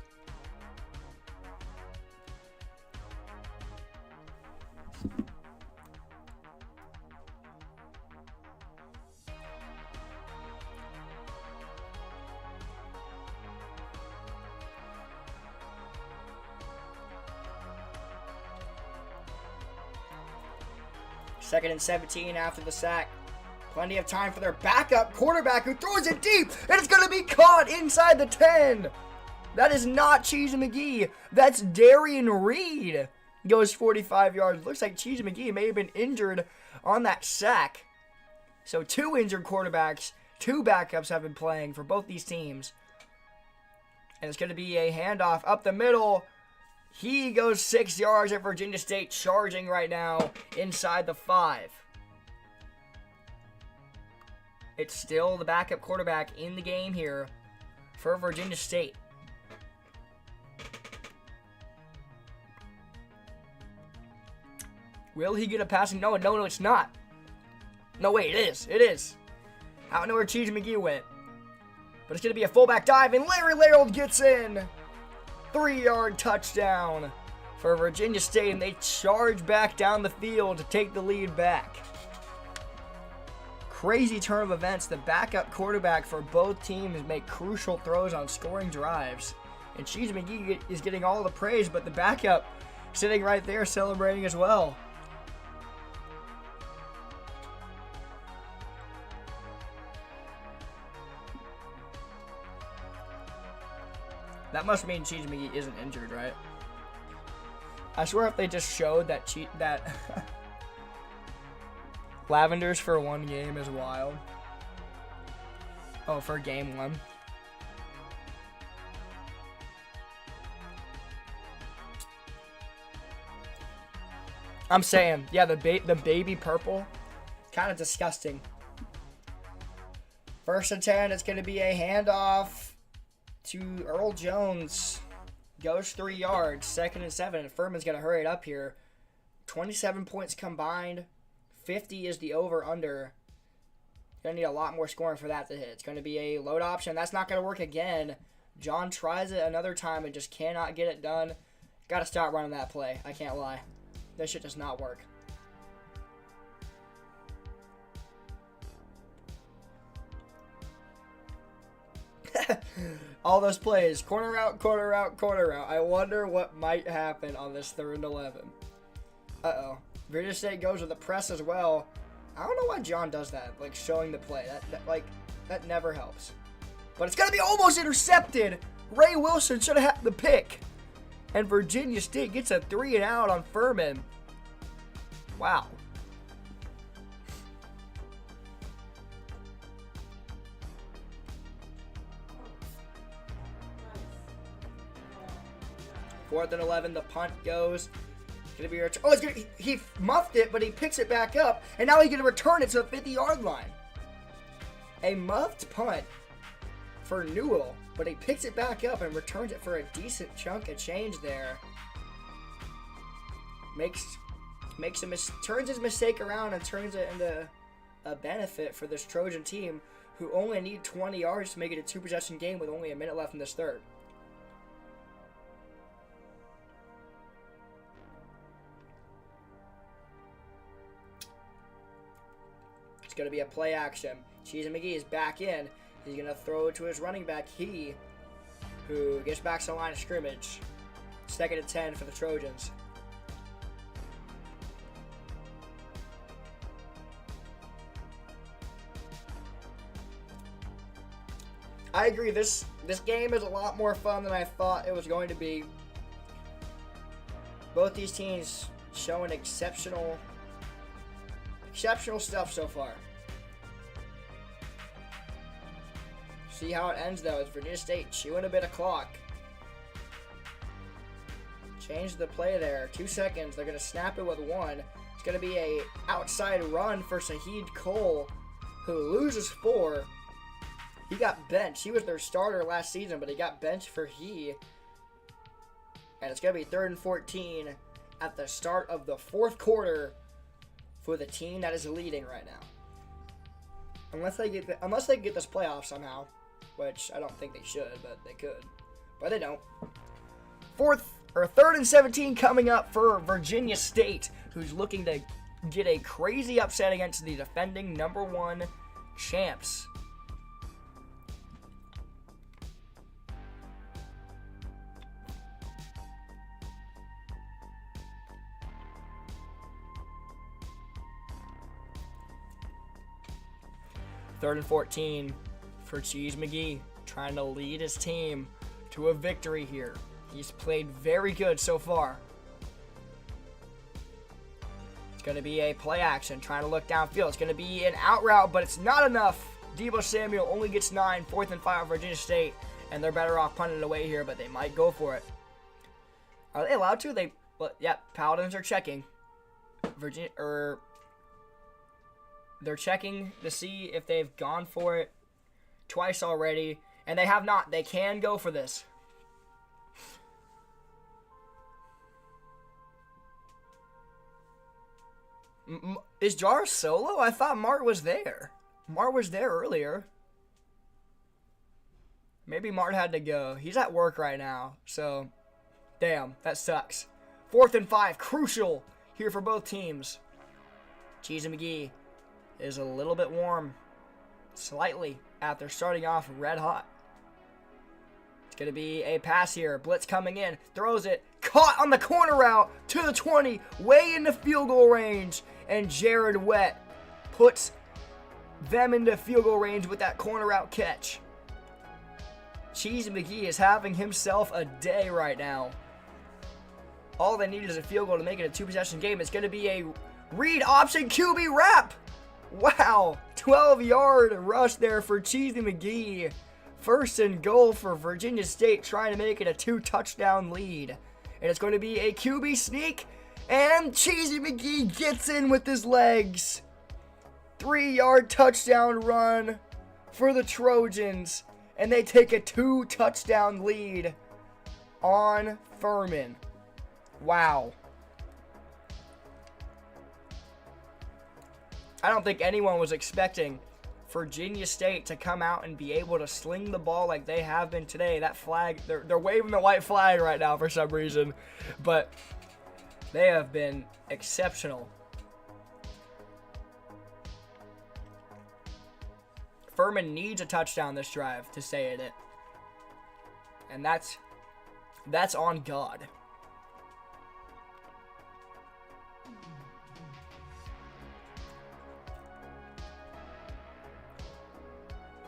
Second and 17 after the sack. Plenty of time for their backup quarterback who throws it deep, and it's going to be caught inside the 10. That is not Cheese McGee. That's Darian Reed. Goes 45 yards. Looks like Cheese McGee may have been injured on that sack. So 2 injured quarterbacks, 2 backups have been playing for both these teams. And it's going to be a handoff up the middle. He goes 6 yards at Virginia State, charging right now inside the 5. It's still the backup quarterback in the game here for Virginia State. Will he get a passing? No, it's not. No, wait, it is. It is. I don't know where Cheese McGee went. But it's going to be a fullback dive, and Larry Larold gets in. 3-yard touchdown for Virginia State, and they charge back down the field to take the lead back. Crazy turn of events. The backup quarterback for both teams make crucial throws on scoring drives. And Cheese McGee is getting all the praise, but the backup sitting right there celebrating as well. That must mean Cheese McGee isn't injured, right? I swear if they just showed that Lavenders for 1 game is wild. Oh, for game 1. I'm saying, yeah, the baby purple, kind of disgusting. 1st and 10, it's going to be a handoff to Earl Jones. Goes 3 yards. 2nd and 7, and Furman's going to hurry it up here. 27 points combined. 50 is the over-under. Going to need a lot more scoring for that to hit. It's going to be a load option. That's not going to work again. John tries it another time and just cannot get it done. Got to start running that play. I can't lie. This shit does not work. All those plays. Corner out, corner out, corner out. I wonder what might happen on this 3rd and 11. Uh-oh. Virginia State goes with the press as well. I don't know why John does that, like showing the play. That never helps. But it's going to be almost intercepted. Ray Wilson should have had the pick. And Virginia State gets a 3-and-out on Furman. Wow. Fourth and 11, the punt goes. Gonna be he muffed it, but he picks it back up, and now he's gonna return it to the 50-yard line. A muffed punt for Newell, but he picks it back up and returns it for a decent chunk of change there. Turns his mistake around and turns it into a benefit for this Trojan team, who only need 20 yards to make it a 2-possession game with only a minute left in this third. It's going to be a play action. Cheese and McGee is back in. He's going to throw it to his running back, who gets back to the line of scrimmage. 2nd and 10 for the Trojans. I agree, this game is a lot more fun than I thought it was going to be. Both these teams showing exceptional stuff so far. See how it ends though. It's Virginia State chewing a bit of clock. Change the play there. 2 seconds. They're going to snap it with 1. It's going to be a outside run for Saheed Cole, who loses 4. He got benched. He was their starter last season, but he got benched for And it's going to be 3rd and 14 at the start of the 4th quarter for the team that is leading right now. Unless they get this playoff somehow, which I don't think they should, but they could. But they don't. 3rd and 17 coming up for Virginia State, who's looking to get a crazy upset against the defending number 1 champs. Third and 14 for Cheese McGee, trying to lead his team to a victory here. He's played very good so far. It's going to be a play action, trying to look downfield. It's going to be an out route, but it's not enough. Debo Samuel only gets 9, 4th and 5 Virginia State, and they're better off punting it away here, but they might go for it. Are they allowed to? Paladins are checking. They're checking to see if they've gone for it twice already, and they have not. They can go for this. Is Jar solo? I thought Mart was there. Mart was there earlier. Maybe Mart had to go. He's at work right now, so damn, that sucks. 4th and 5, crucial here for both teams. Cheese and McGee is a little bit warm, slightly, after starting off red hot. It's going to be a pass here. Blitz coming in, throws it, caught on the corner route to the 20, way into field goal range, and Jared Wett puts them into field goal range with that corner route catch. Cheese McGee is having himself a day right now. All they need is a field goal to make it a 2-possession game. It's going to be a read option QB wrap. Wow, 12-yard rush there for Cheesy McGee. 1st and goal for Virginia State, trying to make it a 2-touchdown lead. And it's going to be a QB sneak, and Cheesy McGee gets in with his legs. 3-yard touchdown run for the Trojans, and they take a 2-touchdown lead on Furman. Wow. I don't think anyone was expecting Virginia State to come out and be able to sling the ball like they have been today. That flag, they're waving the white flag right now for some reason, but they have been exceptional. Furman needs a touchdown this drive to stay in it, and that's on God.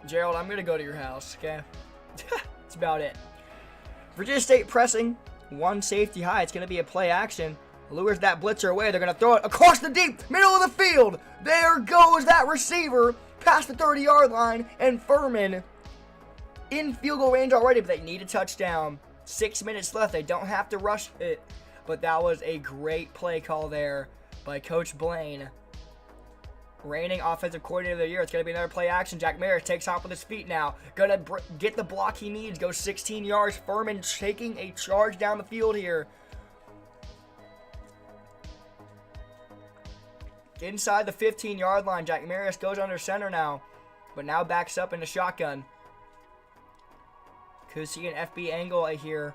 Gerald, I'm going to go to your house, okay? That's about it. Virginia State pressing. One safety high. It's going to be a play action. Lures that blitzer away. They're going to throw it across the deep middle of the field. There goes that receiver past the 30-yard line. And Furman in field goal range already, but they need a touchdown. 6 minutes left. They don't have to rush it. But that was a great play call there by Coach Blaine. Reigning offensive coordinator of the year. It's going to be another play action. Jack Maris takes off with his feet now. Going to get the block he needs. Goes 16 yards. Furman taking a charge down the field here. Inside the 15-yard line. Jack Maris goes under center now. But now backs up in the shotgun. Could see an FB angle here.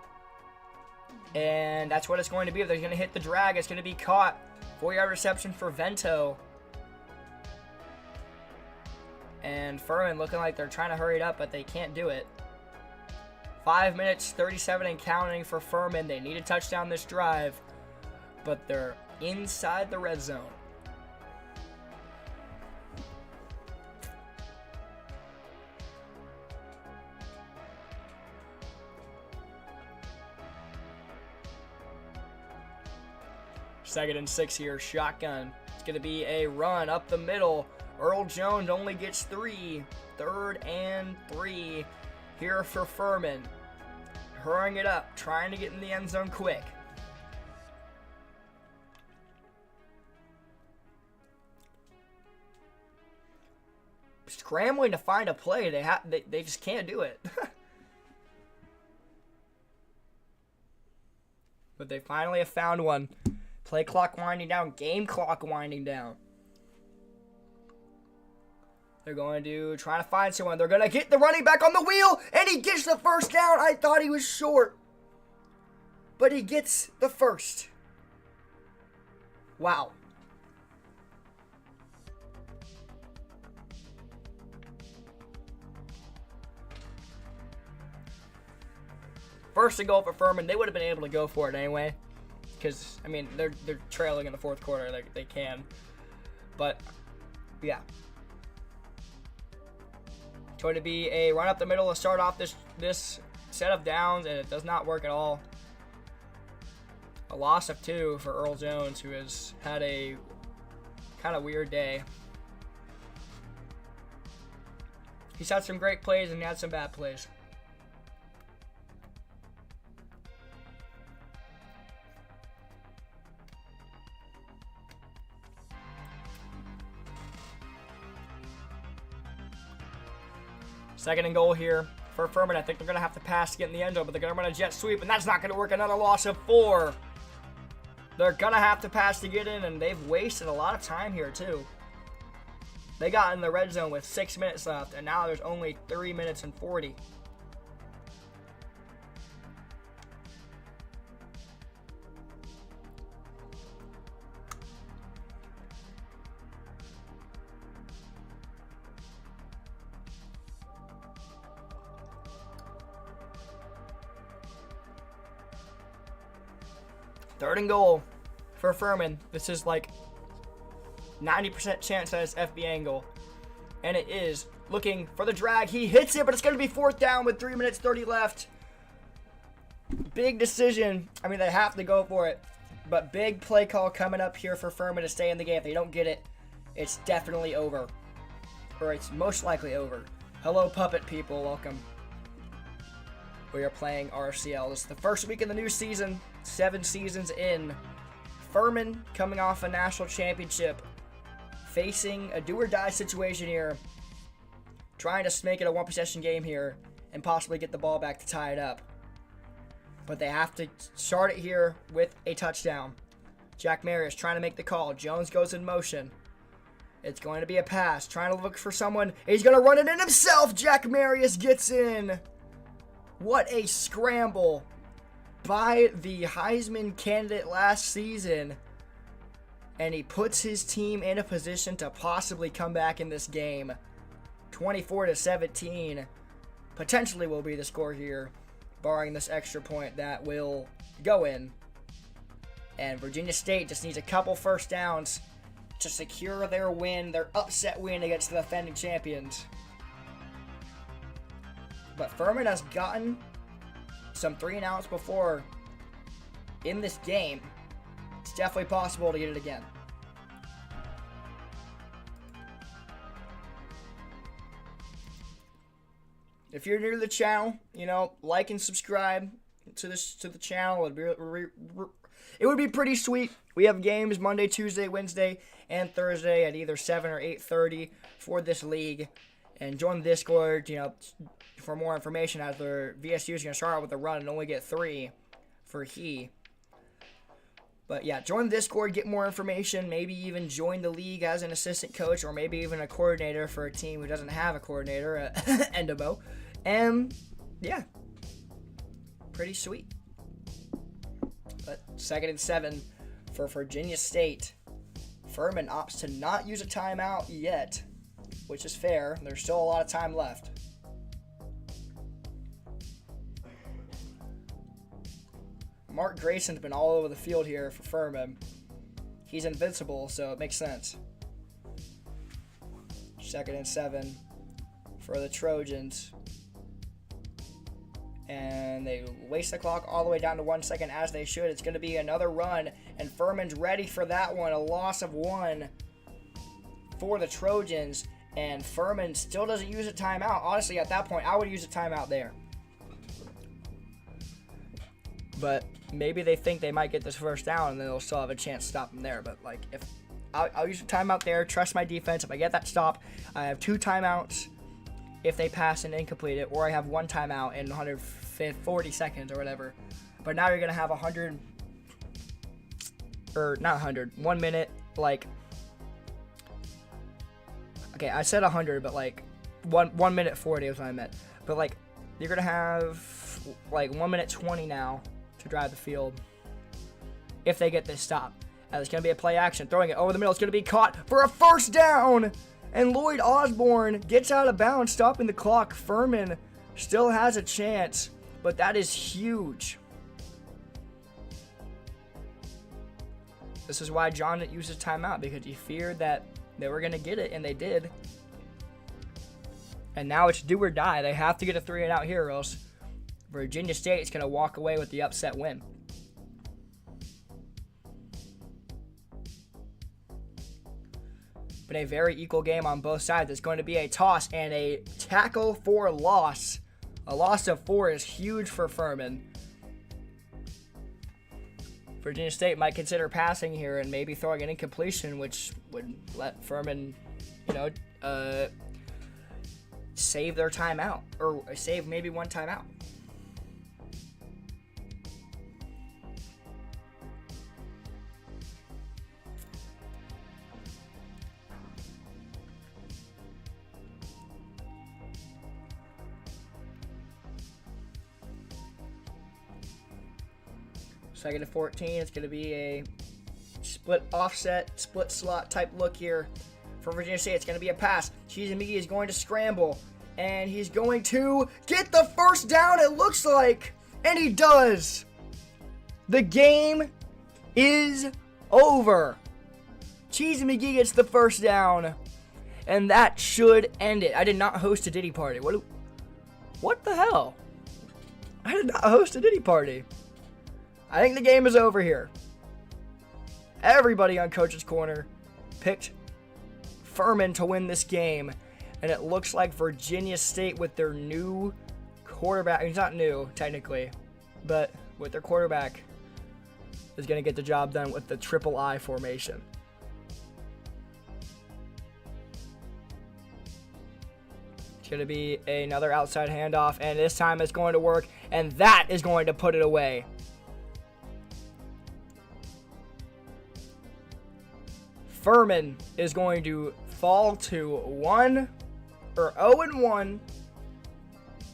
And that's what it's going to be. If they're going to hit the drag, it's going to be caught. 4-yard reception for Vento. And Furman looking like they're trying to hurry it up, but they can't do it. 5 minutes, 37 and counting for Furman. They need a touchdown this drive, but they're inside the red zone. Second and 6 here, shotgun. It's going to be a run up the middle. Earl Jones only gets 3. 3rd and 3 here for Furman. Hurrying it up, trying to get in the end zone quick. Scrambling to find a play. They just can't do it. But they finally have found one. Play clock winding down, game clock winding down. They're going to try to find someone. They're going to get the running back on the wheel, and he gets the first down. I thought he was short, but he gets the first. Wow. First and goal for Furman. They would have been able to go for it anyway. Because, I mean, they're trailing in the fourth quarter. They can. But, yeah. It's going to be a run up the middle to start off this set of downs, and it does not work at all. A loss of 2 for Earl Jones, who has had a kind of weird day. He's had some great plays and he had some bad plays. Second and goal here for Furman. I think they're going to have to pass to get in the end zone, but they're going to run a jet sweep, and that's not going to work. Another loss of 4. They're going to have to pass to get in, and they've wasted a lot of time here, too. They got in the red zone with 6 minutes left, and now there's only 3 minutes and 40. Third and goal for Furman. This is like 90% chance that it's FB angle. And it is. Looking for the drag. He hits it, but it's going to be 4th down with 3 minutes 30 left. Big decision. I mean, they have to go for it. But big play call coming up here for Furman to stay in the game. If they don't get it, it's definitely over. Or it's most likely over. Hello, puppet people. Welcome. We are playing RFCL. This is the first week of the new season. 7 seasons in. Furman coming off a national championship. Facing a do-or-die situation here. Trying to make it a one-possession game here. And possibly get the ball back to tie it up. But they have to start it here with a touchdown. Jack Marius trying to make the call. Jones goes in motion. It's going to be a pass. Trying to look for someone. He's going to run it in himself. Jack Marius gets in. What a scramble by the Heisman candidate last season. And he puts his team in a position to possibly come back in this game. 24-17 potentially will be the score here, barring this extra point that will go in. And Virginia State just needs a couple first downs to secure their win, their upset win against the defending champions. But Furman has gotten some 3-and-outs before in this game. It's definitely possible to get it again. If you're new to the channel, like and subscribe to the channel. It would be pretty sweet. We have games Monday, Tuesday, Wednesday, and Thursday at either 7 or 8:30 for this league. And join the Discord, for more information, as their VSU is going to start out with a run and only get 3 for he. But yeah, join the Discord, get more information, maybe even join the league as an assistant coach, or maybe even a coordinator for a team who doesn't have a coordinator at Endobo. And yeah, pretty sweet. But 2nd and 7 for Virginia State. Furman opts to not use a timeout yet, which is fair. There's still a lot of time left. Mark Grayson's been all over the field here for Furman. He's invincible, so it makes sense. 2nd and 7 for the Trojans. And they waste the clock all the way down to 1 second, as they should. It's going to be another run, and Furman's ready for that one. A loss of 1 for the Trojans, and Furman still doesn't use a timeout. Honestly, at that point, I would use a timeout there. But maybe they think they might get this first down, and then they'll still have a chance to stop them there. But if I'll use a timeout there, trust my defense. If I get that stop, I have 2 timeouts if they pass and incomplete it, or I have 1 timeout in 140 seconds or whatever. But now you're going to have 100, or not 100, 1 minute, okay, I said 100, but 1 minute 40 is what I meant. But you're going to have 1 minute 20 now to drive the field if they get this stop. And it's going to be a play action, throwing it over the middle. It's going to be caught for a first down. And Lloyd Osborne gets out of bounds, stopping the clock. Furman still has a chance, but that is huge. This is why John didn't use his timeout, because he feared that they were going to get it, and they did. And now it's do or die. They have to get a 3-and-out here, or else Virginia State is going to walk away with the upset win. But a very equal game on both sides. It's going to be a toss and a tackle for loss. A loss of 4 is huge for Furman. Virginia State might consider passing here and maybe throwing an incompletion, which would let Furman, save their timeout, or save maybe 1 timeout. Second and 14, it's going to be a split offset, split slot type look here for Virginia State. It's going to be a pass. Chizamigi is going to scramble, and he's going to get the first down, it looks like, and he does. The game is over. Chizamigi gets the first down, and that should end it. I did not host a Diddy party. What the hell? I did not host a Diddy party. I think the game is over here. Everybody on Coach's Corner picked Furman to win this game, and it looks like Virginia State with their new quarterback, he's not new technically, but with their quarterback is going to get the job done with the triple I formation. It's going to be another outside handoff, and this time it's going to work, and that is going to put it away. Furman is going to fall to 0-1,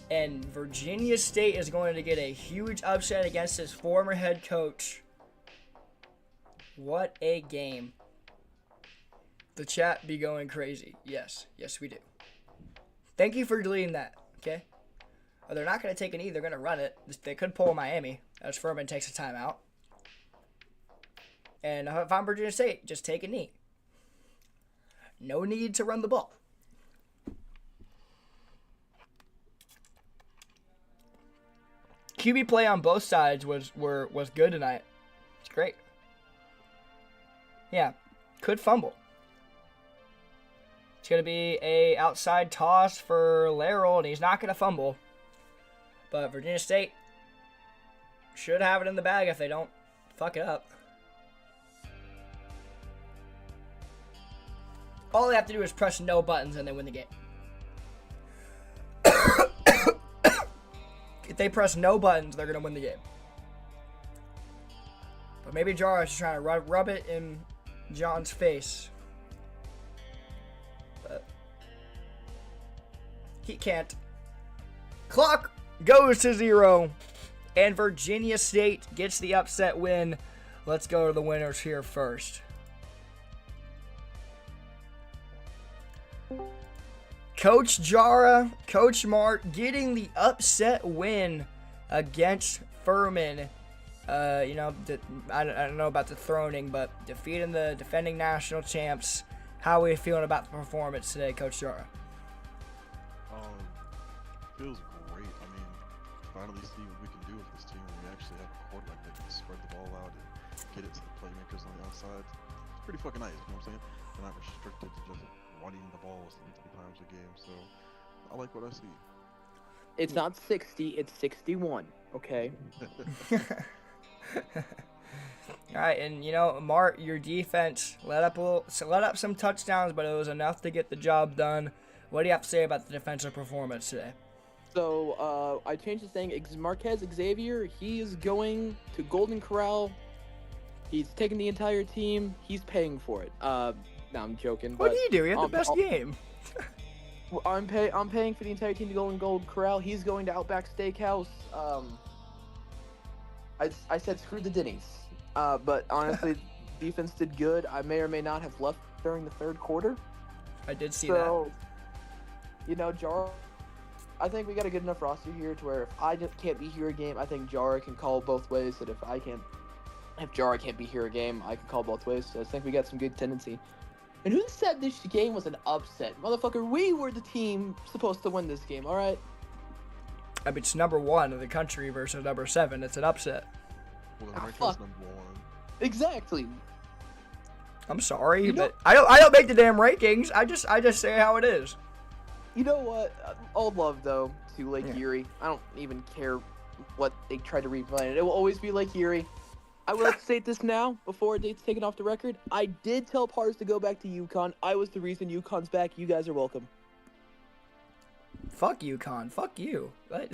and Virginia State is going to get a huge upset against his former head coach. What a game. The chat be going crazy. Yes, we do. Thank you for deleting that, okay? They're not going to take a knee, they're going to run it. They could pull Miami as Furman takes a timeout. And if I'm Virginia State, just take a knee. No need to run the ball. QB play on both sides was good tonight. It's great. Yeah, could fumble. It's going to be a outside toss for Laryl, and he's not going to fumble. But Virginia State should have it in the bag if they don't fuck it up. All they have to do is press no buttons and they win the game. If they press no buttons, they're going to win the game. But maybe Jara is trying to rub it in John's face. But he can't. Clock goes to 0. And Virginia State gets the upset win. Let's go to the winners here first. Coach Jara, Coach Mark getting the upset win against Furman. I don't know about the throning, but defeating the defending national champs. How are we feeling about the performance today, Coach Jara? Feels great. I mean, finally see what we can do with this team. We actually have a quarterback that can spread the ball out and get it to the playmakers on the outside. It's pretty fucking nice, you know what I'm saying? We're not restricted to just running the ball 70 times a game, so I like what I see. It's not 60, it's 61, okay? All right, and Mark, your defense let up some touchdowns, but it was enough to get the job done. What do you have to say about the defensive performance today? So, I changed the thing. Marquez Xavier, he is going to Golden Corral. He's taking the entire team. He's paying for it. No, I'm joking. What do you do? You had the best game. I'm paying for the entire team to go in Golden Corral. He's going to Outback Steakhouse. I said screw the Denny's. But honestly, defense did good. I may or may not have left during the third quarter. I did see that. Jara, I think we got a good enough roster here to where if I just can't be here a game, I think Jara can call both ways. That if Jara can't be here a game, I can call both ways. So I think we got some good tendency. And who said this game was an upset? Motherfucker, we were the team supposed to win this game, all right? I mean, it's number 1 in the country versus number 7. It's an upset. Well, America's number 1. Exactly. I'm sorry, but I don't make the damn rankings. I just say how it is. You know what? All love though to Lake Erie. I don't even care what they try to replay it. It will always be Lake Erie. I will state this now before it's taken off the record. I did tell Pars to go back to UConn. I was the reason UConn's back. You guys are welcome. Fuck UConn. Fuck you. What?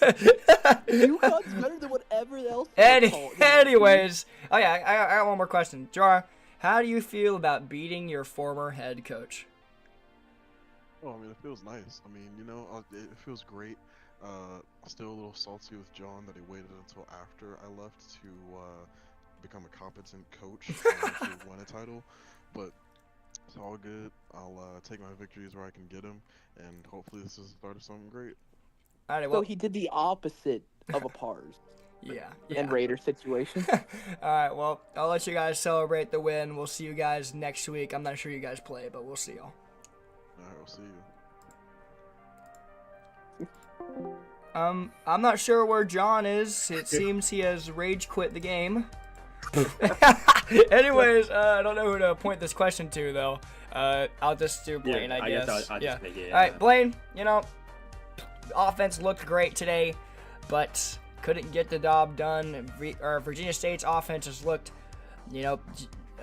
UConn's better than whatever else. Anyways, I got one more question. Jara, how do you feel about beating your former head coach? Oh, I mean, it feels nice. I mean, it feels great. Still a little salty with John that he waited until after I left to become a competent coach and to win a title. But it's all good. I'll take my victories where I can get them, and hopefully this is the start of something great. All right, well, so he did the opposite of a Pars. Yeah. And Raider situation. All right, well, I'll let you guys celebrate the win. We'll see you guys next week. I'm not sure you guys play, but we'll see y'all. All right, we'll see you. I'm not sure where John is. It seems he has rage quit the game. Anyways, I don't know who to point this question to, though. I'll just do Blaine, I guess. I'll just make it. All right, Blaine, offense looked great today, but couldn't get the job done. Virginia State's offense has looked, a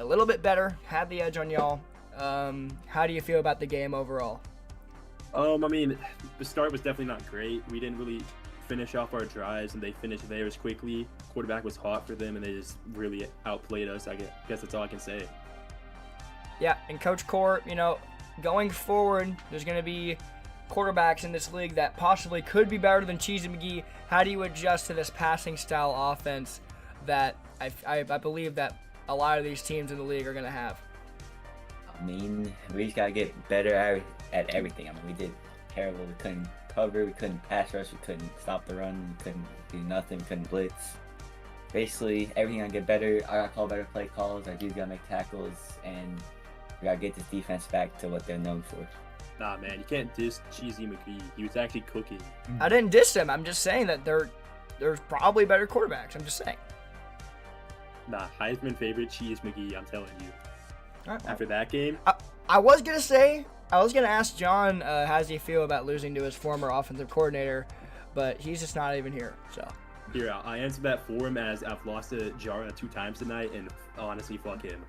little bit better, had the edge on y'all. How do you feel about the game overall? I mean, the start was definitely not great. We didn't really finish off our drives, and they finished theirs quickly. Quarterback was hot for them, and they just really outplayed us. I guess that's all I can say. Yeah, and Coach Court, going forward, there's going to be quarterbacks in this league that possibly could be better than Cheesy McGee. How do you adjust to this passing style offense that I believe that a lot of these teams in the league are going to have? I mean, we just gotta get better at everything. I mean, we did terrible. We couldn't cover, we couldn't pass rush, we couldn't stop the run, we couldn't do nothing, we couldn't blitz. Basically, everything gotta get better. I gotta call better play calls. Our dudes gotta make tackles, and we gotta get this defense back to what they're known for. Nah, man, you can't diss Cheesy McGee. He was actually cooking. I didn't diss him. I'm just saying that there's probably better quarterbacks. I'm just saying. Nah, Heisman favorite Cheese McGee. I'm telling you. All right, well, After that game, I was gonna ask John how does he feel about losing to his former offensive coordinator, but he's just not even here. So here I answer that for him as I've lost to Jara 2 times tonight, and honestly, fuck him.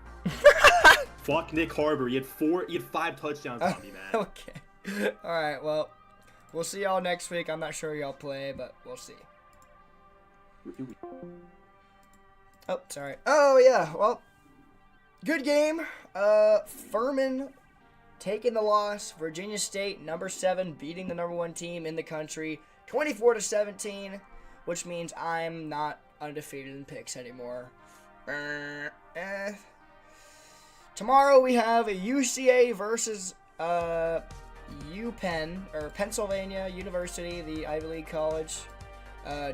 Fuck Nick Harbor. He had 5 touchdowns on me, man. okay. All right. Well, we'll see y'all next week. I'm not sure y'all play, but we'll see. Oh, sorry. Oh yeah. Well, good game. Furman taking the loss. Virginia State, number 7, beating the number 1 team in the country, 24-17, which means I'm not undefeated in picks anymore. Tomorrow we have a UCA versus UPenn, or Pennsylvania University, the Ivy League college.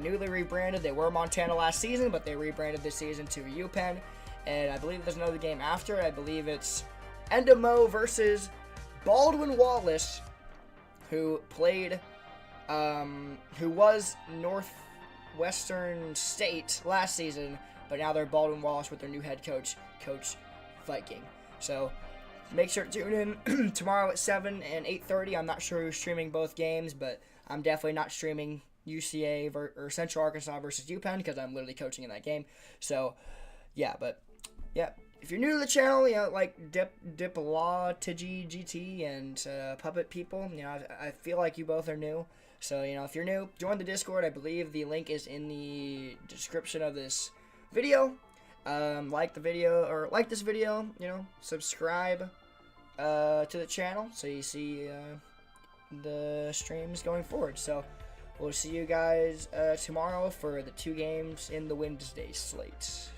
Newly rebranded. They were Montana last season, but they rebranded this season to UPenn. And I believe there's another game after. I believe it's Endemo versus Baldwin Wallace, who played, who was Northwestern State last season, but now they're Baldwin Wallace with their new head coach, Coach Viking. So make sure to tune in tomorrow at 7 and 8:30. I'm not sure who's streaming both games, but I'm definitely not streaming UCA or Central Arkansas versus UPenn because I'm literally coaching in that game. So, yeah, but yeah, if you're new to the channel, you know, like Dipla, Tigi, GT, and Puppet People, you know, I feel like you both are new. So, you know, if you're new, join the Discord. I believe the link is in the description of this video. Like the video, or like this video, you know, subscribe to the channel so you see the streams going forward. So we'll see you guys tomorrow for the 2 games in the Wednesday slate.